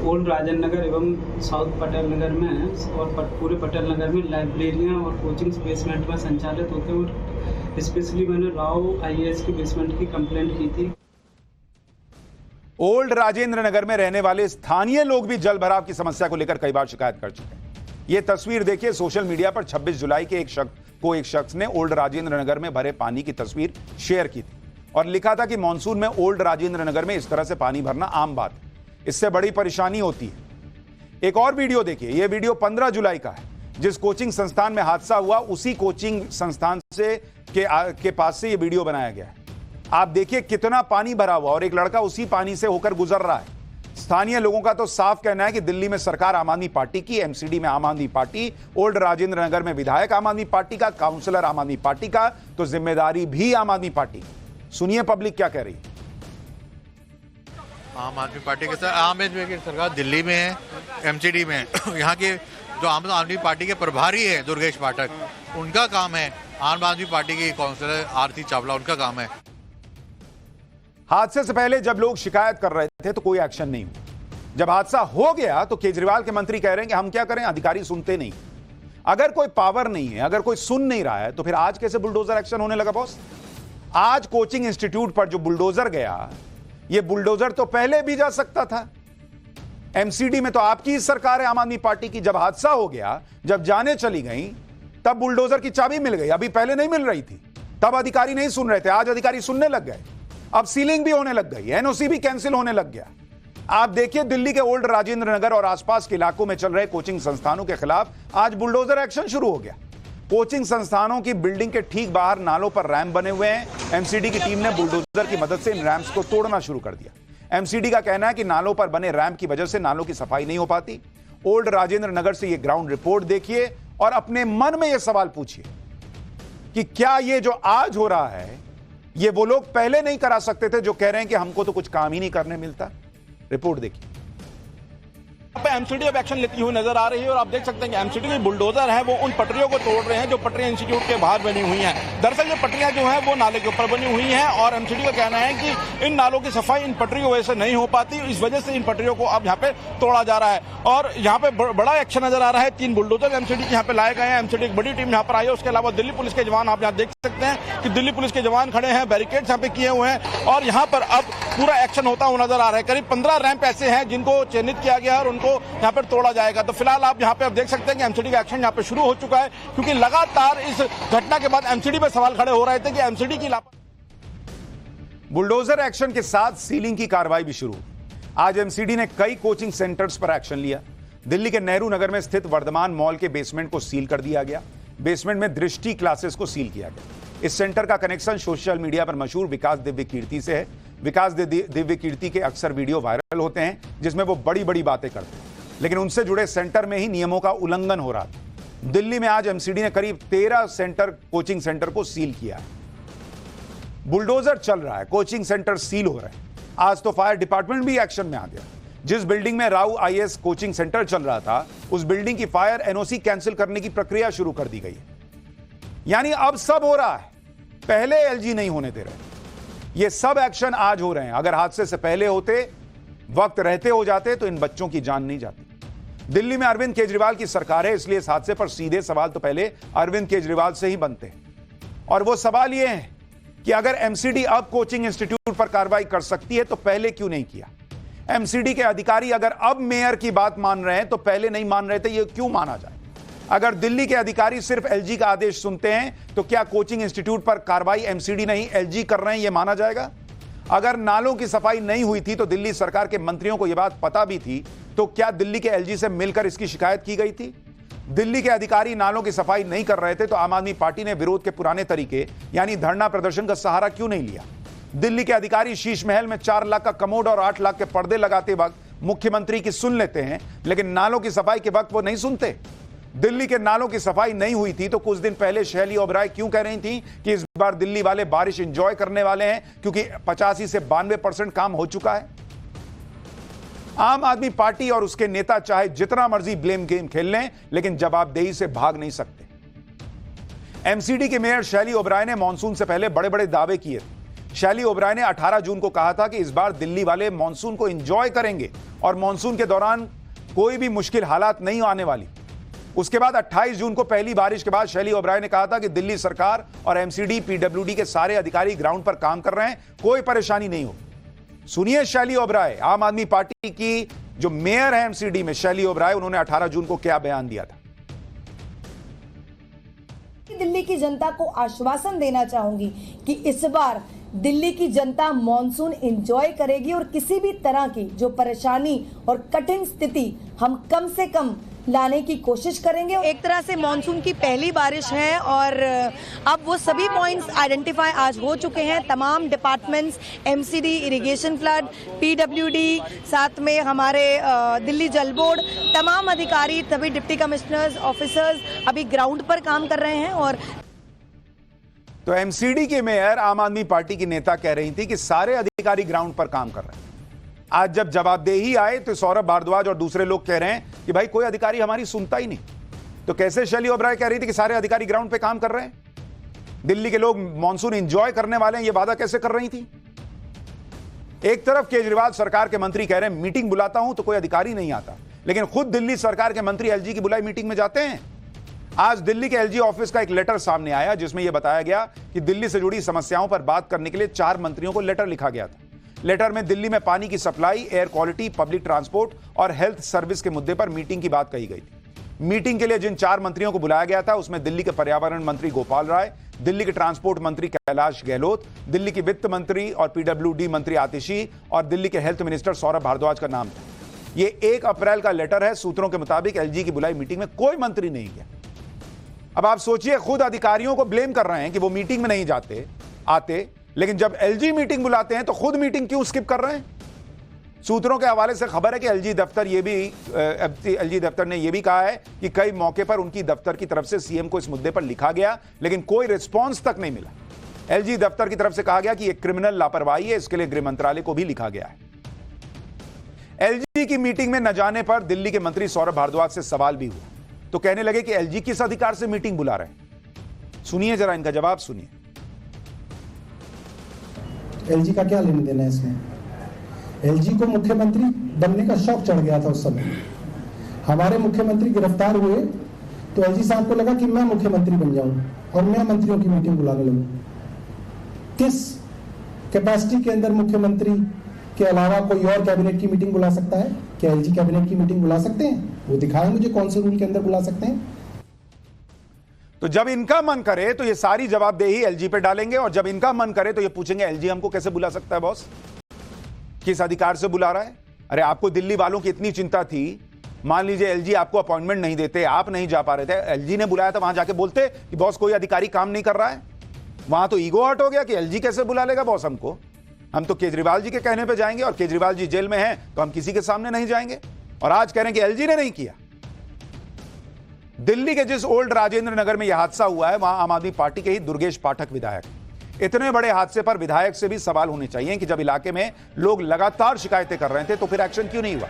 ओल्ड राजेंद्र नगर एवं साउथ पटेल नगर में और पूरे पटेल नगर में लाइब्रेरियां और कोचिंग बेसमेंट में संचालित होते हैं और स्पेशली मैंने राव आईएएस की बेसमेंट की कंप्लेंट की थी। ओल्ड राजेंद्र नगर में रहने वाले स्थानीय लोग भी जल भराव की समस्या को लेकर कई बार शिकायत कर चुके हैं। यह तस्वीर देखिए, सोशल मीडिया पर 26 जुलाई के एक शख्स ने ओल्ड राजेंद्र नगर में भरे पानी की तस्वीर शेयर की थी और लिखा था कि मॉनसून में ओल्ड राजेंद्र नगर में इस तरह से पानी भरना आम बात है, इससे बड़ी परेशानी होती है। एक और वीडियो देखिए, यह वीडियो 15 जुलाई का है। जिस कोचिंग संस्थान में हादसा हुआ उसी कोचिंग संस्थान से के पास से यह वीडियो बनाया गया है। आप देखिए कितना पानी भरा हुआ और एक लड़का उसी पानी से होकर गुजर रहा है। स्थानीय लोगों का तो साफ कहना है कि दिल्ली में सरकार आम आदमी पार्टी की, एमसीडी में आम आदमी पार्टी, ओल्ड राजेंद्र नगर में विधायक आम आदमी पार्टी का, काउंसलर आम आदमी पार्टी का, तो जिम्मेदारी भी आम आदमी पार्टी। सुनिए पब्लिक क्या कह रही है। आम आदमी पार्टी के सर, आम आदमी की सरकार दिल्ली में है, एमसीडी में है। यहाँ के जो आम आदमी पार्टी के प्रभारी है दुर्गेश पाठक, उनका काम है। आम आदमी पार्टी की काउंसलर आरती चावला, उनका काम है। हादसे से पहले जब लोग शिकायत कर रहे थे तो कोई एक्शन नहीं हुआ। जब हादसा हो गया तो केजरीवाल के मंत्री कह रहे हैं कि हम क्या करें, अधिकारी सुनते नहीं। अगर कोई पावर नहीं है, अगर कोई सुन नहीं रहा है, तो फिर आज कैसे बुलडोजर एक्शन होने लगा बॉस? आज कोचिंग इंस्टीट्यूट पर जो बुलडोजर गया, यह बुलडोजर तो पहले भी जा सकता था। एमसीडी में तो आपकी ही सरकार है आम आदमी पार्टी की। जब हादसा हो गया, जब जाने चली गई, तब बुलडोजर की चाबी मिल गई। अभी पहले नहीं मिल रही थी, तब अधिकारी नहीं सुन रहे थे। आज अधिकारी सुनने लग गए। अब सीलिंग भी होने लग गई, एनओसी भी कैंसिल होने लग गया। आप देखिए दिल्ली के ओल्ड राजेंद्र नगर और आसपास के इलाकों में चल रहे कोचिंग संस्थानों के खिलाफ आज बुलडोजर एक्शन शुरू हो गया। कोचिंग संस्थानों की बिल्डिंग के ठीक बाहर नालों पर रैंप बने हुए हैं। एमसीडी की टीम ने बुलडोजर की मदद से इन रैंप्स को तोड़ना शुरू कर दिया। एमसीडी का कहना है कि नालों पर बने रैंप की वजह से नालों की सफाई नहीं हो पाती। ओल्ड राजेंद्र नगर से यह ग्राउंड रिपोर्ट देखिए और अपने मन में यह सवाल पूछिए कि क्या यह जो आज हो रहा है, ये वो लोग पहले नहीं करा सकते थे जो कह रहे हैं कि हमको तो कुछ काम ही नहीं करने मिलता? रिपोर्ट देखिए। एमसीडी अब एक्शन लेती हुई नजर आ रही है और आप देख सकते हैं कि एमसीडी के बुलडोजर हैं वो उन पटरियों को तोड़ रहे हैं जो पटरी इंस्टीट्यूट के बाहर बनी हुई हैं। दरअसल ये पटरियां जो हैं वो नाले के ऊपर बनी हुई हैं और एमसीडी का कहना है कि इन नालों की सफाई इन पटरियों की वजह से नहीं हो पाती। इस वजह से इन पटरियों को अब यहाँ पे तोड़ा जा रहा है और यहाँ पे बड़ा एक्शन नजर आ रहा है। 3 बुलडोजर एमसीडी के यहाँ पे लाए गए हैं। एमसीडी की बड़ी टीम यहाँ पर आई है। उसके अलावा दिल्ली पुलिस के जवान, आप यहाँ देख सकते हैं कि दिल्ली पुलिस के जवान खड़े हैं, बैरिकेड्स यहाँ पे किए हुए हैं और यहाँ पर अब पूरा एक्शन होता हुआ नजर आ रहा है। करीब 15 रैंप ऐसे हैं जिनको चिन्हित किया गया है और उनको यहाँ पर तोड़ा जाएगा। तो फिलहाल आप यहाँ पे अब देख सकते हैं कि एमसीडी का एक्शन यहाँ पे शुरू हो चुका है, क्योंकि लगातार इस घटना के बाद एमसीडी पे सवाल खड़े हो रहे थे कि एमसीडी की बुलडोजर एक्शन के साथ सीलिंग की कार्रवाई भी शुरू। आज एमसीडी ने कई कोचिंग सेंटर्स पर एक्शन लिया। दिल्ली के नेहरू नगर में स्थित वर्धमान मॉल के बेसमेंट को सील कर दिया गया। बेसमेंट में दृष्टि क्लासेस को सील किया गया। इस सेंटर का कनेक्शन सोशल मीडिया पर मशहूर विकास दिव्य कीर्ति से है। विकास दिव्य कीर्ति के अक्सर वीडियो वायरल होते हैं जिसमें वो बड़ी बड़ी बातें करते हैं, लेकिन उनसे जुड़े सेंटर में ही नियमों का उल्लंघन हो रहा था। दिल्ली में आज एमसीडी ने करीब 13 कोचिंग सेंटर को सील किया है। बुलडोजर चल रहा है, कोचिंग सेंटर सील हो रहे हैं। आज तो फायर डिपार्टमेंट भी एक्शन में आ गया। जिस बिल्डिंग में राव आईएएस कोचिंग सेंटर चल रहा था, उस बिल्डिंग की फायर एनओसी कैंसिल करने की प्रक्रिया शुरू कर दी गई है। यानी अब सब हो रहा है, पहले एलजी नहीं होने दे रहे। ये सब एक्शन आज हो रहे हैं। अगर हादसे से पहले होते, वक्त रहते हो जाते, तो इन बच्चों की जान नहीं जाती। दिल्ली में अरविंद केजरीवाल की सरकार है, इसलिए इस हादसे पर सीधे सवाल तो पहले अरविंद केजरीवाल से ही बनते हैं। और वो सवाल ये है कि अगर एमसीडी अब कोचिंग इंस्टीट्यूट पर कार्रवाई कर सकती है तो पहले क्यों नहीं किया? एमसीडी के अधिकारी अगर अब मेयर की बात मान रहे हैं तो पहले नहीं मान रहे थे, ये क्यों माना जाए? अगर दिल्ली के अधिकारी सिर्फ एलजी का आदेश सुनते हैं तो क्या कोचिंग इंस्टीट्यूट पर कार्रवाई एमसीडी नहीं एलजी कर रहे हैं, यह माना जाएगा? अगर नालों की सफाई नहीं हुई थी तो दिल्ली सरकार के मंत्रियों को यह बात पता भी थी, तो क्या दिल्ली के एलजी से मिलकर इसकी शिकायत की गई थी? दिल्ली के अधिकारी नालों की सफाई नहीं कर रहे थे तो आम आदमी पार्टी ने विरोध के पुराने तरीके यानी धरना प्रदर्शन का सहारा क्यों नहीं लिया? दिल्ली के अधिकारी शीश महल में 4 लाख का कमोड और 8 लाख के पर्दे लगाते वक्त मुख्यमंत्री की सुन लेते हैं, लेकिन नालों की सफाई के वक्त वो नहीं सुनते। दिल्ली के नालों की सफाई नहीं हुई थी तो कुछ दिन पहले शैली ओबराय क्यों कह रही थी कि इस बार दिल्ली वाले बारिश एंजॉय करने वाले हैं क्योंकि 85 से 92% काम हो चुका है? आम आदमी पार्टी और उसके नेता चाहे जितना मर्जी ब्लेम गेम खेल लें, लेकिन जवाबदेही से भाग नहीं सकते। एमसीडी के मेयर शैली ओबराय ने मानसून से पहले बड़े बड़े दावे किए थे। शैली ओबराय ने 18 जून को कहा था कि इस बार दिल्ली वाले मानसून को एंजॉय करेंगे और मानसून के दौरान कोई भी मुश्किल हालात नहीं आने वाली। उसके बाद 28 जून को पहली बारिश के बाद शैली ओबराय ने कहा था कि दिल्ली सरकार और एमसीडी पीडब्ल्यूडी के सारे अधिकारी ग्राउंड पर काम कर रहे हैं, कोई परेशानी नहीं हो। सुनिए शैली ओबराय, आम आदमी पार्टी की जो मेयर है एमसीडी में शैली ओबराय, उन्होंने 18 जून को क्या बयान दिया था। दिल्ली की जनता को आश्वासन देना चाहूंगी कि इस बार दिल्ली की जनता मॉनसून एंजॉय करेगी और किसी भी तरह की जो परेशानी और कठिन स्थिति हम कम से कम लाने की कोशिश करेंगे। एक तरह से मॉनसून की पहली बारिश है और अब वो सभी पॉइंट्स आइडेंटिफाई आज हो चुके हैं। तमाम departments, MCD, irrigation flood, PWD, साथ में हमारे दिल्ली जल बोर्ड, तमाम अधिकारी, सभी डिप्टी कमिश्नर्स, ऑफिसर्स अभी ग्राउंड पर काम कर रहे हैं। और तो एमसीडी के मेयर आम आदमी पार्टी की नेता कह रही थी कि सारे अधिकारी ग्राउंड पर काम कर रहे हैं। आज जब जवाबदेही आए तो सौरभ भारद्वाज और दूसरे लोग कह रहे हैं कि भाई कोई अधिकारी हमारी सुनता ही नहीं। तो कैसे शैली ओबराय कह रही थी कि सारे अधिकारी ग्राउंड पे काम कर रहे हैं? दिल्ली के लोग मॉनसून एंजॉय करने वाले हैं, ये वादा कैसे कर रही थी? एक तरफ केजरीवाल सरकार के मंत्री कह रहे हैं मीटिंग बुलाता हूं तो कोई अधिकारी नहीं आता, लेकिन खुद दिल्ली सरकार के मंत्री एलजी की बुलाई मीटिंग में जाते हैं। आज दिल्ली के एलजी ऑफिस का एक लेटर सामने आया जिसमें यह बताया गया कि दिल्ली से जुड़ी समस्याओं पर बात करने के लिए 4 मंत्रियों को लेटर लिखा गया था। लेटर में दिल्ली में पानी की supply, air quality, public transport और हेल्थ सर्विस के मुद्दे पर मीटिंग की बात कही गई थी। मीटिंग के लिए जिन 4 मंत्रियों को बुलाया गया था उसमें दिल्ली के पर्यावरण मंत्री गोपाल राय, दिल्ली के ट्रांसपोर्ट मंत्री कैलाश गहलोत, दिल्ली की वित्त मंत्री और पीडब्ल्यूडी मंत्री आतिशी और दिल्ली के हेल्थ मिनिस्टर सौरभ भारद्वाज का नाम था। यह 1 अप्रैल का लेटर है। सूत्रों के मुताबिक एलजी की बुलाई मीटिंग में कोई मंत्री नहीं गया। अब आप सोचिए, खुद अधिकारियों को ब्लेम कर रहे हैं कि वो मीटिंग में नहीं आते, लेकिन जब एलजी मीटिंग बुलाते हैं तो खुद मीटिंग क्यों स्किप कर रहे हैं? सूत्रों के हवाले से खबर है कि एलजी दफ्तर ने यह भी कहा है कि कई मौके पर उनकी दफ्तर की तरफ से सीएम को इस मुद्दे पर लिखा गया, लेकिन कोई रिस्पांस तक नहीं मिला। एलजी दफ्तर की तरफ से कहा गया कि यह क्रिमिनल लापरवाही है, इसके लिए गृह मंत्रालय को भी लिखा गया है। एलजी की मीटिंग में न जाने पर दिल्ली के मंत्री सौरभ भारद्वाज से सवाल भी हुआ, तो कहने लगे कि एलजी किस अधिकार से मीटिंग बुला रहे हैं? सुनिए जरा इनका जवाब सुनिए। एलजी का क्या लेने देना है इसमें? एलजी को मुख्यमंत्री बनने का शौक चढ़ गया था उस समय। हमारे मुख्यमंत्री गिरफ्तार हुए तो एलजी साहब को लगा कि मैं मुख्यमंत्री बन जाऊं और मैं मंत्रियों की मीटिंग बुलाने लगूं। किस कैपेसिटी के अंदर मुख्यमंत्री के अलावा कोई और कैबिनेट की मीटिंग बुला सकता है? क्या एलजी कैबिनेट की मीटिंग बुला सकते हैं? वो दिखाएं मुझे कौन से रूल के अंदर बुला सकते हैं। तो जब इनका मन करे तो ये सारी जवाबदेही एलजी पे डालेंगे और जब इनका मन करे तो ये पूछेंगे एलजी हमको कैसे बुला सकता है बॉस, किस अधिकार से बुला रहा है? अरे आपको दिल्ली वालों की इतनी चिंता थी, मान लीजिए एलजी आपको अपॉइंटमेंट नहीं देते, आप नहीं जा पा रहे थे, एलजी ने बुलाया था, वहां जाके बोलते कि बॉस कोई अधिकारी काम नहीं कर रहा है। वहां तो ईगो हर्ट हो गया कि एलजी कैसे बुला लेगा बॉस हमको, हम तो केजरीवाल जी के कहने पे जाएंगे और केजरीवाल जी जेल में हैं तो हम किसी के सामने नहीं जाएंगे। और आज कह रहे हैं कि एलजी ने नहीं किया। दिल्ली के जिस ओल्ड राजेंद्र नगर में यह हादसा हुआ है वहां आम आदमी पार्टी के ही दुर्गेश पाठक विधायक। इतने बड़े हादसे पर विधायक से भी सवाल होने चाहिए कि जब इलाके में लोग लगातार शिकायतें कर रहे थे तो फिर एक्शन क्यों नहीं हुआ?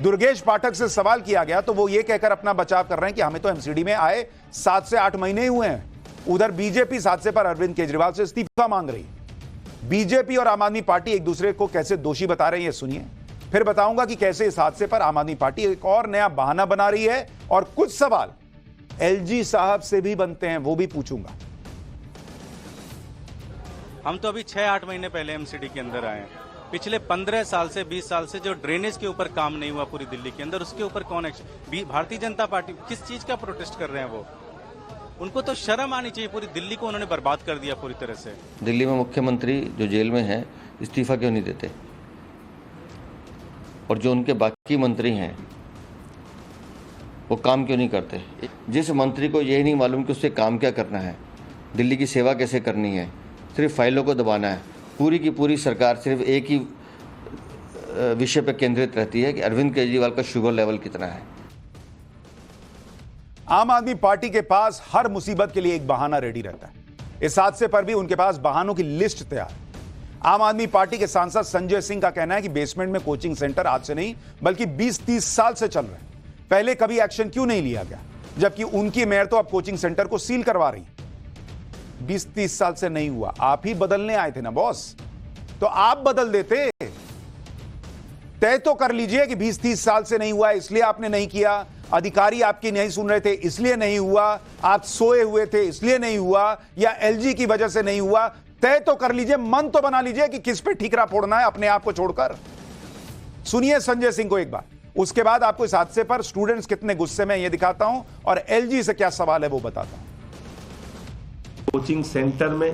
दुर्गेश पाठक से सवाल किया गया तो वो ये कहकर अपना बचाव कर रहे हैं कि हमें तो एमसीडी में आए 7 से 8 महीने ही हुए हैं। उधर बीजेपी इस हादसे पर अरविंद केजरीवाल से इस्तीफा मांग रही है। बीजेपी और आम आदमी पार्टी एक दूसरे को कैसे दोषी बता रहे हैं ये सुनिए। फिर बताऊंगा कि कैसे इस हादसे पर आम आदमी पार्टी एक और नया बहाना बना रही है, और कुछ सवाल एलजी साहब से भी बनते हैं, वो भी पूछूंगा। हम तो अभी 6-8 महीने पहले एमसीडी के अंदर आए हैं। पिछले 15 साल से 20 साल से जो ड्रेनेज के ऊपर काम नहीं हुआ पूरी दिल्ली के अंदर, उसके ऊपर कौन एक्शन? भारतीय जनता पार्टी किस चीज का प्रोटेस्ट कर रहे हैं? वो उनको तो शर्म आनी चाहिए। पूरी दिल्ली को उन्होंने बर्बाद कर दिया पूरी तरह से। दिल्ली में मुख्यमंत्री जो जेल में है इस्तीफा क्यों नहीं देते? और जो उनके बाकी मंत्री हैं वो काम क्यों नहीं करते? जिस मंत्री को यही नहीं मालूम कि उससे काम क्या करना है, दिल्ली की सेवा कैसे करनी है, सिर्फ फाइलों को दबाना है, पूरी की पूरी सरकार सिर्फ एक ही विषय पर केंद्रित रहती है कि अरविंद केजरीवाल का शुगर लेवल कितना है। आम आदमी पार्टी के पास हर मुसीबत के लिए एक बहाना रेडी रहता है। इस हादसे पर भी उनके पास बहानों की लिस्ट तैयार है। आम आदमी पार्टी के सांसद संजय सिंह का कहना है कि बेसमेंट में कोचिंग सेंटर आज से नहीं बल्कि 20-30 साल से चल रहे हैं, पहले कभी एक्शन क्यों नहीं लिया गया, जबकि उनकी मेयर तो अब कोचिंग सेंटर को सील करवा रही है। 20-30 साल से नहीं हुआ, आप ही बदलने आए थे ना बॉस, तो आप बदल देते। तय तो कर लीजिए कि 20-30 साल से नहीं हुआ इसलिए आपने नहीं किया, अधिकारी आपकी नहीं सुन रहे थे इसलिए नहीं हुआ, आप सोए हुए थे इसलिए नहीं हुआ, या एलजी की वजह से नहीं हुआ। तय तो कर लीजिए, मन तो बना लीजिए कि किस पे ठीकरा फोड़ना है अपने आप को छोड़कर। सुनिए संजय सिंह को एक बार, उसके बाद आपको इस हादसे पर स्टूडेंट्स कितने गुस्से में ये दिखाता हूं और एलजी से क्या सवाल है वो बताता हूं। कोचिंग सेंटर में,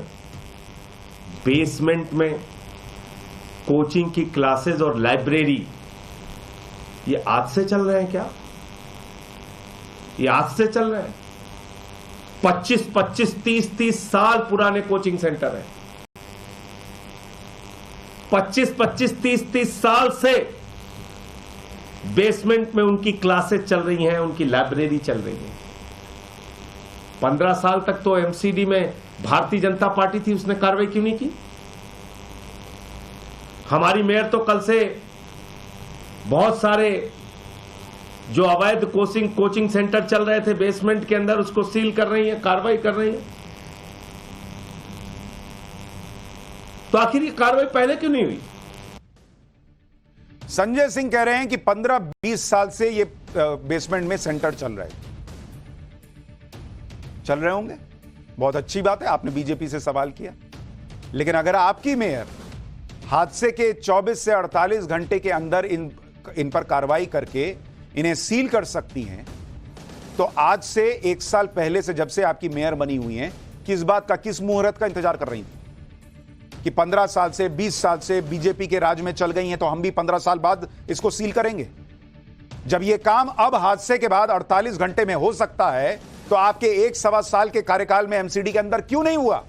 बेसमेंट में कोचिंग की क्लासेस और लाइब्रेरी, ये आज से चल रहे हैं क्या? ये आज से चल रहे हैं? 25-25, 30-30 साल पुराने कोचिंग सेंटर हैं। 25-25, 30-30 साल से बेसमेंट में उनकी क्लासेस चल रही हैं, उनकी लाइब्रेरी चल रही है। 15 साल तक तो एमसीडी में भारतीय जनता पार्टी थी, उसने कार्रवाई क्यों नहीं की? हमारी मेयर तो कल से बहुत सारे जो अवैध कोचिंग सेंटर चल रहे थे बेसमेंट के अंदर, उसको सील कर रही है, कार्रवाई कर रही है। तो आखिर ये कार्रवाई पहले क्यों नहीं हुई? संजय सिंह कह रहे हैं कि 15-20 साल से ये बेसमेंट में सेंटर चल रहे होंगे। बहुत अच्छी बात है, आपने बीजेपी से सवाल किया, लेकिन अगर आपकी मेयर हादसे के 24 से 48 घंटे के अंदर इन पर कार्रवाई करके इन्हें सील कर सकती हैं, तो आज से 1 साल पहले से जब से आपकी मेयर बनी हुई हैं, किस बात का, किस मुहूर्त का इंतजार कर रही थी कि 15 साल से 20 साल से बीजेपी के राज में चल गई हैं, तो हम भी 15 साल बाद इसको सील करेंगे? जब यह काम अब हादसे के बाद 48 घंटे में हो सकता है, तो आपके 1-1.25 साल के कार्यकाल में एमसीडी के अंदर क्यों नहीं हुआ?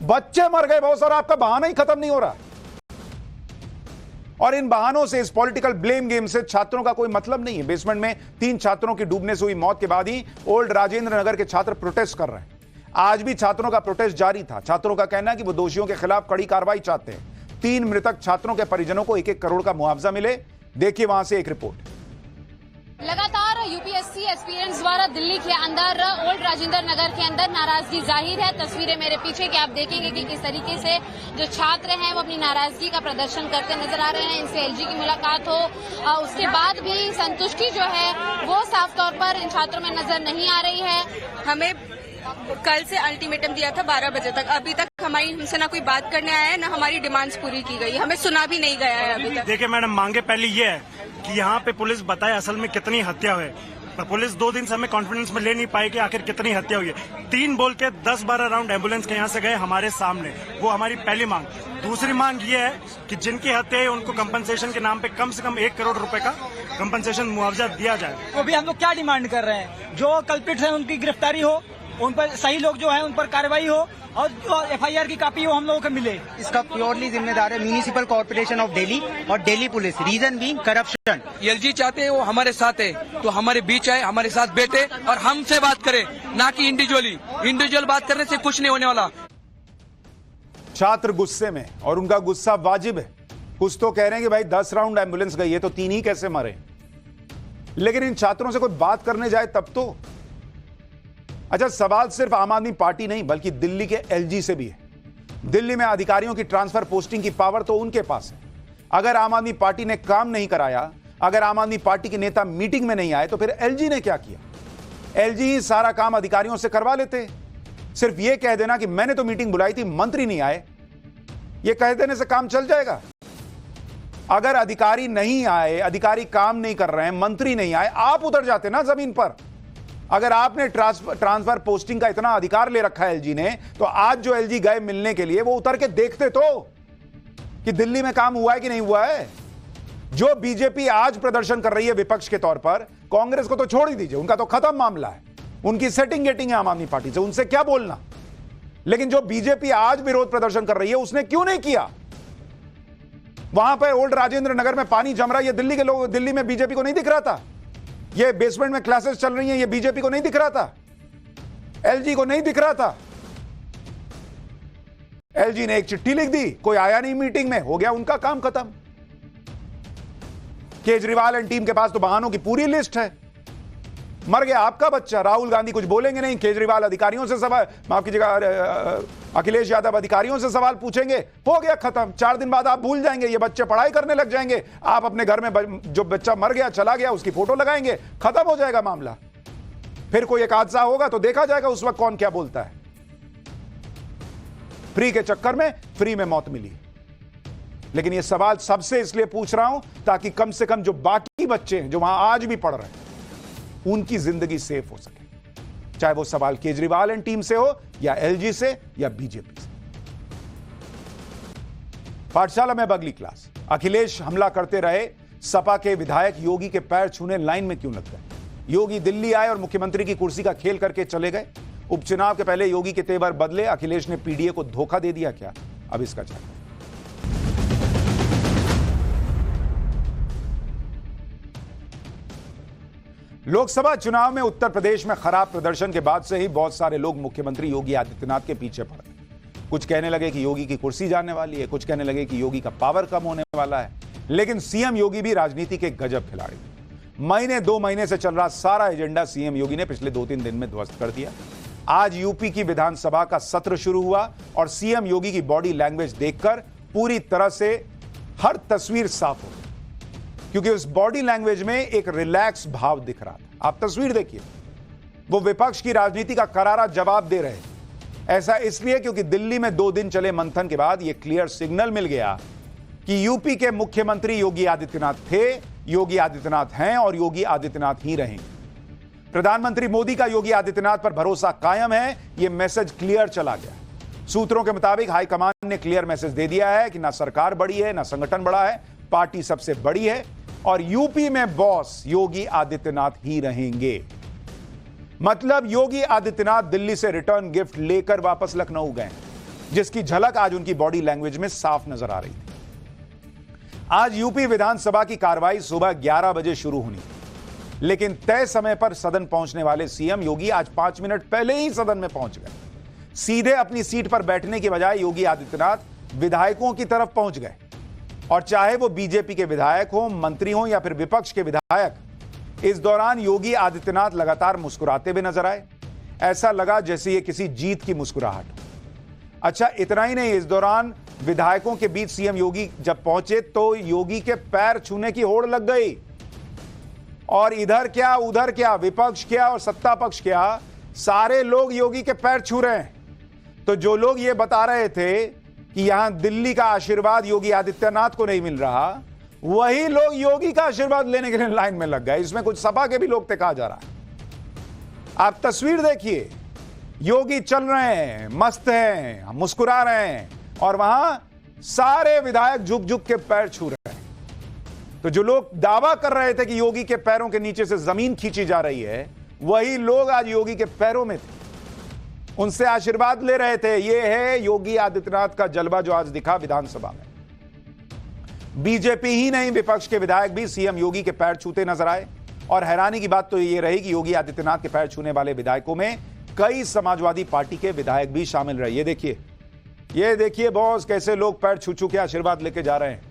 बच्चे मर गए बहुत, और आपका बहाना ही खत्म नहीं हो रहा। और इन बहानों से, इस पॉलिटिकल ब्लेम गेम से छात्रों का कोई मतलब नहीं है। बेसमेंट में 3 छात्रों की डूबने से हुई मौत के बाद ही ओल्ड राजेंद्र नगर के छात्र प्रोटेस्ट कर रहे हैं। आज भी छात्रों का प्रोटेस्ट जारी था। छात्रों का कहना है कि वो दोषियों के खिलाफ कड़ी कार्रवाई चाहते हैं। 3 मृतक छात्रों के परिजनों को 1-1 करोड़ का मुआवजा मिले। देखिए वहां से एक रिपोर्ट। लगातार यूपीएससी एस्पिरेंट्स द्वारा दिल्ली के अंदर ओल्ड राजेंद्र नगर के अंदर नाराजगी जाहिर है। तस्वीरें मेरे पीछे कि आप देखेंगे कि किस तरीके से जो छात्र हैं वो अपनी नाराजगी का प्रदर्शन करते नजर आ रहे हैं। इनसे एलजी की मुलाकात हो, उसके बाद भी संतुष्टि जो है वो साफ तौर पर इन छात्रों में नजर नहीं आ रही है। हमें कल से अल्टीमेटम दिया था 12 बजे तक, अभी तक हमारी हमसे ना कोई बात करने आया है, ना हमारी डिमांड्स पूरी की गई, हमें सुना भी नहीं गया है अभी तक। देखिए मैडम, मांगे पहले ये है कि यहाँ पे पुलिस बताए असल में कितनी हत्या हुई। पुलिस 2 दिन से हमें कॉन्फिडेंस में ले नहीं पाई कि आखिर कितनी हत्या हुई है। 3 बोल के 10-12 राउंड एम्बुलेंस के यहाँ से गए हमारे सामने, वो हमारी पहली मांग। दूसरी मांग ये है कि जिनकी हत्या है उनको कंपनसेशन के नाम पे कम से कम 1 करोड़ रुपए का कंपनसेशन मुआवजा दिया जाए। तो भी हम लोग क्या डिमांड कर रहे हैं, जो कल्प्रिट्स हैं उनकी गिरफ्तारी हो, उन पर सही लोग जो हैं उन पर कार्रवाई हो, और जो एफआईआर की कॉपी हो हम लोगों को मिले। इसका प्योरली जिम्मेदार है म्यूनिसिपल कॉर्पोरेशन ऑफ दिल्ली और Delhi police. Reason being corruption. LG चाहते हैं वो हमारे साथ है, तो हमारे बीच आए, हमारे साथ बैठे और हमसे बात करें, ना कि इंडिविजुअल बात करने से कुछ नहीं होने वाला। छात्र गुस्से में, और उनका गुस्सा वाजिब है। कुछ तो कह रहे हैं कि भाई 10 राउंड एम्बुलेंस गई है तो 3 ही कैसे मरे, लेकिन इन छात्रों से कोई बात करने जाए तब तो। अच्छा, सवाल सिर्फ आम आदमी पार्टी नहीं बल्कि दिल्ली के एलजी से भी है। दिल्ली में अधिकारियों की ट्रांसफर पोस्टिंग की पावर तो उनके पास है, अगर आम आदमी पार्टी ने काम नहीं कराया, अगर आम आदमी पार्टी के नेता मीटिंग में नहीं आए, तो फिर एलजी ने क्या किया? एलजी ही सारा काम अधिकारियों से करवा लेते। सिर्फ यह कह देना कि मैंने तो मीटिंग बुलाई थी, मंत्री नहीं आए, यह कह देने से काम चल जाएगा? अगर अधिकारी नहीं आए, अधिकारी काम नहीं कर रहे हैं, मंत्री नहीं आए, आप उतर जाते ना जमीन पर। अगर आपने ट्रांसफर पोस्टिंग का इतना अधिकार ले रखा है एलजी ने, तो आज जो एलजी गए मिलने के लिए, वो उतर के देखते तो कि दिल्ली में काम हुआ है कि नहीं हुआ है। जो बीजेपी आज प्रदर्शन कर रही है विपक्ष के तौर पर, कांग्रेस को तो छोड़ ही दीजिए, उनका तो खत्म मामला है, उनकी सेटिंग गेटिंग है आम आदमी पार्टी से, उनसे क्या बोलना। लेकिन जो बीजेपी आज विरोध प्रदर्शन कर रही है, उसने क्यों नहीं किया? वहां पर ओल्ड राजेंद्र नगर में पानी जम रहा है, ये दिल्ली के लोग, दिल्ली में बीजेपी को नहीं दिख रहा था? ये बेसमेंट में क्लासेस चल रही हैं, ये बीजेपी को नहीं दिख रहा था? एलजी को नहीं दिख रहा था? एलजी ने एक चिट्ठी लिख दी, कोई आया नहीं मीटिंग में, हो गया उनका काम खत्म। केजरीवाल एंड टीम के पास तो बहानों की पूरी लिस्ट है। मर गया आपका बच्चा, राहुल गांधी कुछ बोलेंगे नहीं, केजरीवाल अधिकारियों से सवाल, माफ कीजिएगा, अखिलेश यादव अधिकारियों से सवाल पूछेंगे, हो गया खत्म। 4 दिन बाद आप भूल जाएंगे, ये बच्चे पढ़ाई करने लग जाएंगे, आप अपने घर में जो बच्चा मर गया चला गया उसकी फोटो लगाएंगे, खत्म हो जाएगा मामला। फिर कोई एक हादसा होगा तो देखा जाएगा उस वक्त कौन क्या बोलता है। फ्री के चक्कर में फ्री में मौत मिली। लेकिन ये सवाल सबसे इसलिए पूछ रहा हूं ताकि कम से कम जो बाकी बच्चे हैं जो वहां आज भी पढ़ रहे हैं, उनकी जिंदगी सेफ हो सके, चाहे वो सवाल केजरीवाल एंड टीम से हो या एलजी से या बीजेपी से। पाठशाला में अगली क्लास, अखिलेश हमला करते रहे, सपा के विधायक योगी के पैर छूने लाइन में क्यों लग गए? योगी दिल्ली आए और मुख्यमंत्री की कुर्सी का खेल करके चले गए। उपचुनाव के पहले योगी के तेवर बदले, अखिलेश ने पीडीए को धोखा दे दिया क्या? अब इसका जवाब। लोकसभा चुनाव में उत्तर प्रदेश में खराब प्रदर्शन के बाद से ही बहुत सारे लोग मुख्यमंत्री योगी आदित्यनाथ के पीछे पड़ गए। कुछ कहने लगे कि योगी की कुर्सी जाने वाली है, कुछ कहने लगे कि योगी का पावर कम होने वाला है। लेकिन सीएम योगी भी राजनीति के गजब खिलाड़ी। महीने 2 महीने से चल रहा सारा एजेंडा सीएम योगी ने पिछले 2-3 दिन में ध्वस्त कर दिया। आज यूपी की विधानसभा का सत्र शुरू हुआ और सीएम योगी की बॉडी लैंग्वेज देखकर पूरी तरह से हर तस्वीर साफ हो गई, क्योंकि उस बॉडी लैंग्वेज में एक रिलैक्स भाव दिख रहा था। आप तस्वीर देखिए, वो विपक्ष की राजनीति का करारा जवाब दे रहे। ऐसा इसलिए क्योंकि दिल्ली में 2 दिन चले मंथन के बाद यह क्लियर सिग्नल मिल गया कि यूपी के मुख्यमंत्री योगी आदित्यनाथ थे, योगी आदित्यनाथ हैं और योगी आदित्यनाथ ही रहेंगे। प्रधानमंत्री मोदी का योगी आदित्यनाथ पर भरोसा कायम है, यह मैसेज क्लियर चला गया। सूत्रों के मुताबिक हाईकमान ने क्लियर मैसेज दे दिया है कि ना सरकार बड़ी है, ना संगठन बड़ा है, पार्टी सबसे बड़ी है और यूपी में बॉस योगी आदित्यनाथ ही रहेंगे। मतलब योगी आदित्यनाथ दिल्ली से रिटर्न गिफ्ट लेकर वापस लखनऊ गए, जिसकी झलक आज उनकी बॉडी लैंग्वेज में साफ नजर आ रही थी। आज यूपी विधानसभा की कार्रवाई सुबह 11 बजे शुरू होनी थी, लेकिन तय समय पर सदन पहुंचने वाले सीएम योगी आज 5 मिनट पहले ही सदन में पहुंच गए। सीधे अपनी सीट पर बैठने की बजाय योगी आदित्यनाथ विधायकों की तरफ पहुंच गए और चाहे वो बीजेपी के विधायक हो, मंत्री हो या फिर विपक्ष के विधायक, इस दौरान योगी आदित्यनाथ लगातार मुस्कुराते हुए नजर आए। ऐसा लगा जैसे ये किसी जीत की मुस्कुराहट हो। अच्छा, इतना ही नहीं, इस दौरान विधायकों के बीच सीएम योगी जब पहुंचे तो योगी के पैर छूने की होड़ लग गई और इधर क्या उधर क्या, विपक्ष क्या और सत्ता पक्ष क्या, सारे लोग योगी के पैर छू रहे हैं। तो जो लोग ये बता रहे थे कि यहां दिल्ली का आशीर्वाद योगी आदित्यनाथ को नहीं मिल रहा, वही लोग योगी का आशीर्वाद लेने के लिए लाइन में लग गए। इसमें कुछ सपा के भी लोग थे, कहा जा रहा है। आप तस्वीर देखिए, योगी चल रहे हैं, मस्त हैं, मुस्कुरा रहे हैं और वहां सारे विधायक झुक झुक के पैर छू रहे हैं। तो जो लोग दावा कर रहे थे कि योगी के पैरों के नीचे से जमीन खींची जा रही है, वही लोग आज योगी के पैरों में थे, उनसे आशीर्वाद ले रहे थे। यह है योगी आदित्यनाथ का जलवा जो आज दिखा विधानसभा में। बीजेपी ही नहीं, विपक्ष के विधायक भी सीएम योगी के पैर छूते नजर आए और हैरानी की बात तो यह रही कि योगी आदित्यनाथ के पैर छूने वाले विधायकों में कई समाजवादी पार्टी के विधायक भी शामिल रहे। ये देखिए बॉस, कैसे लोग पैर छू छू के आशीर्वाद लेके जा रहे हैं।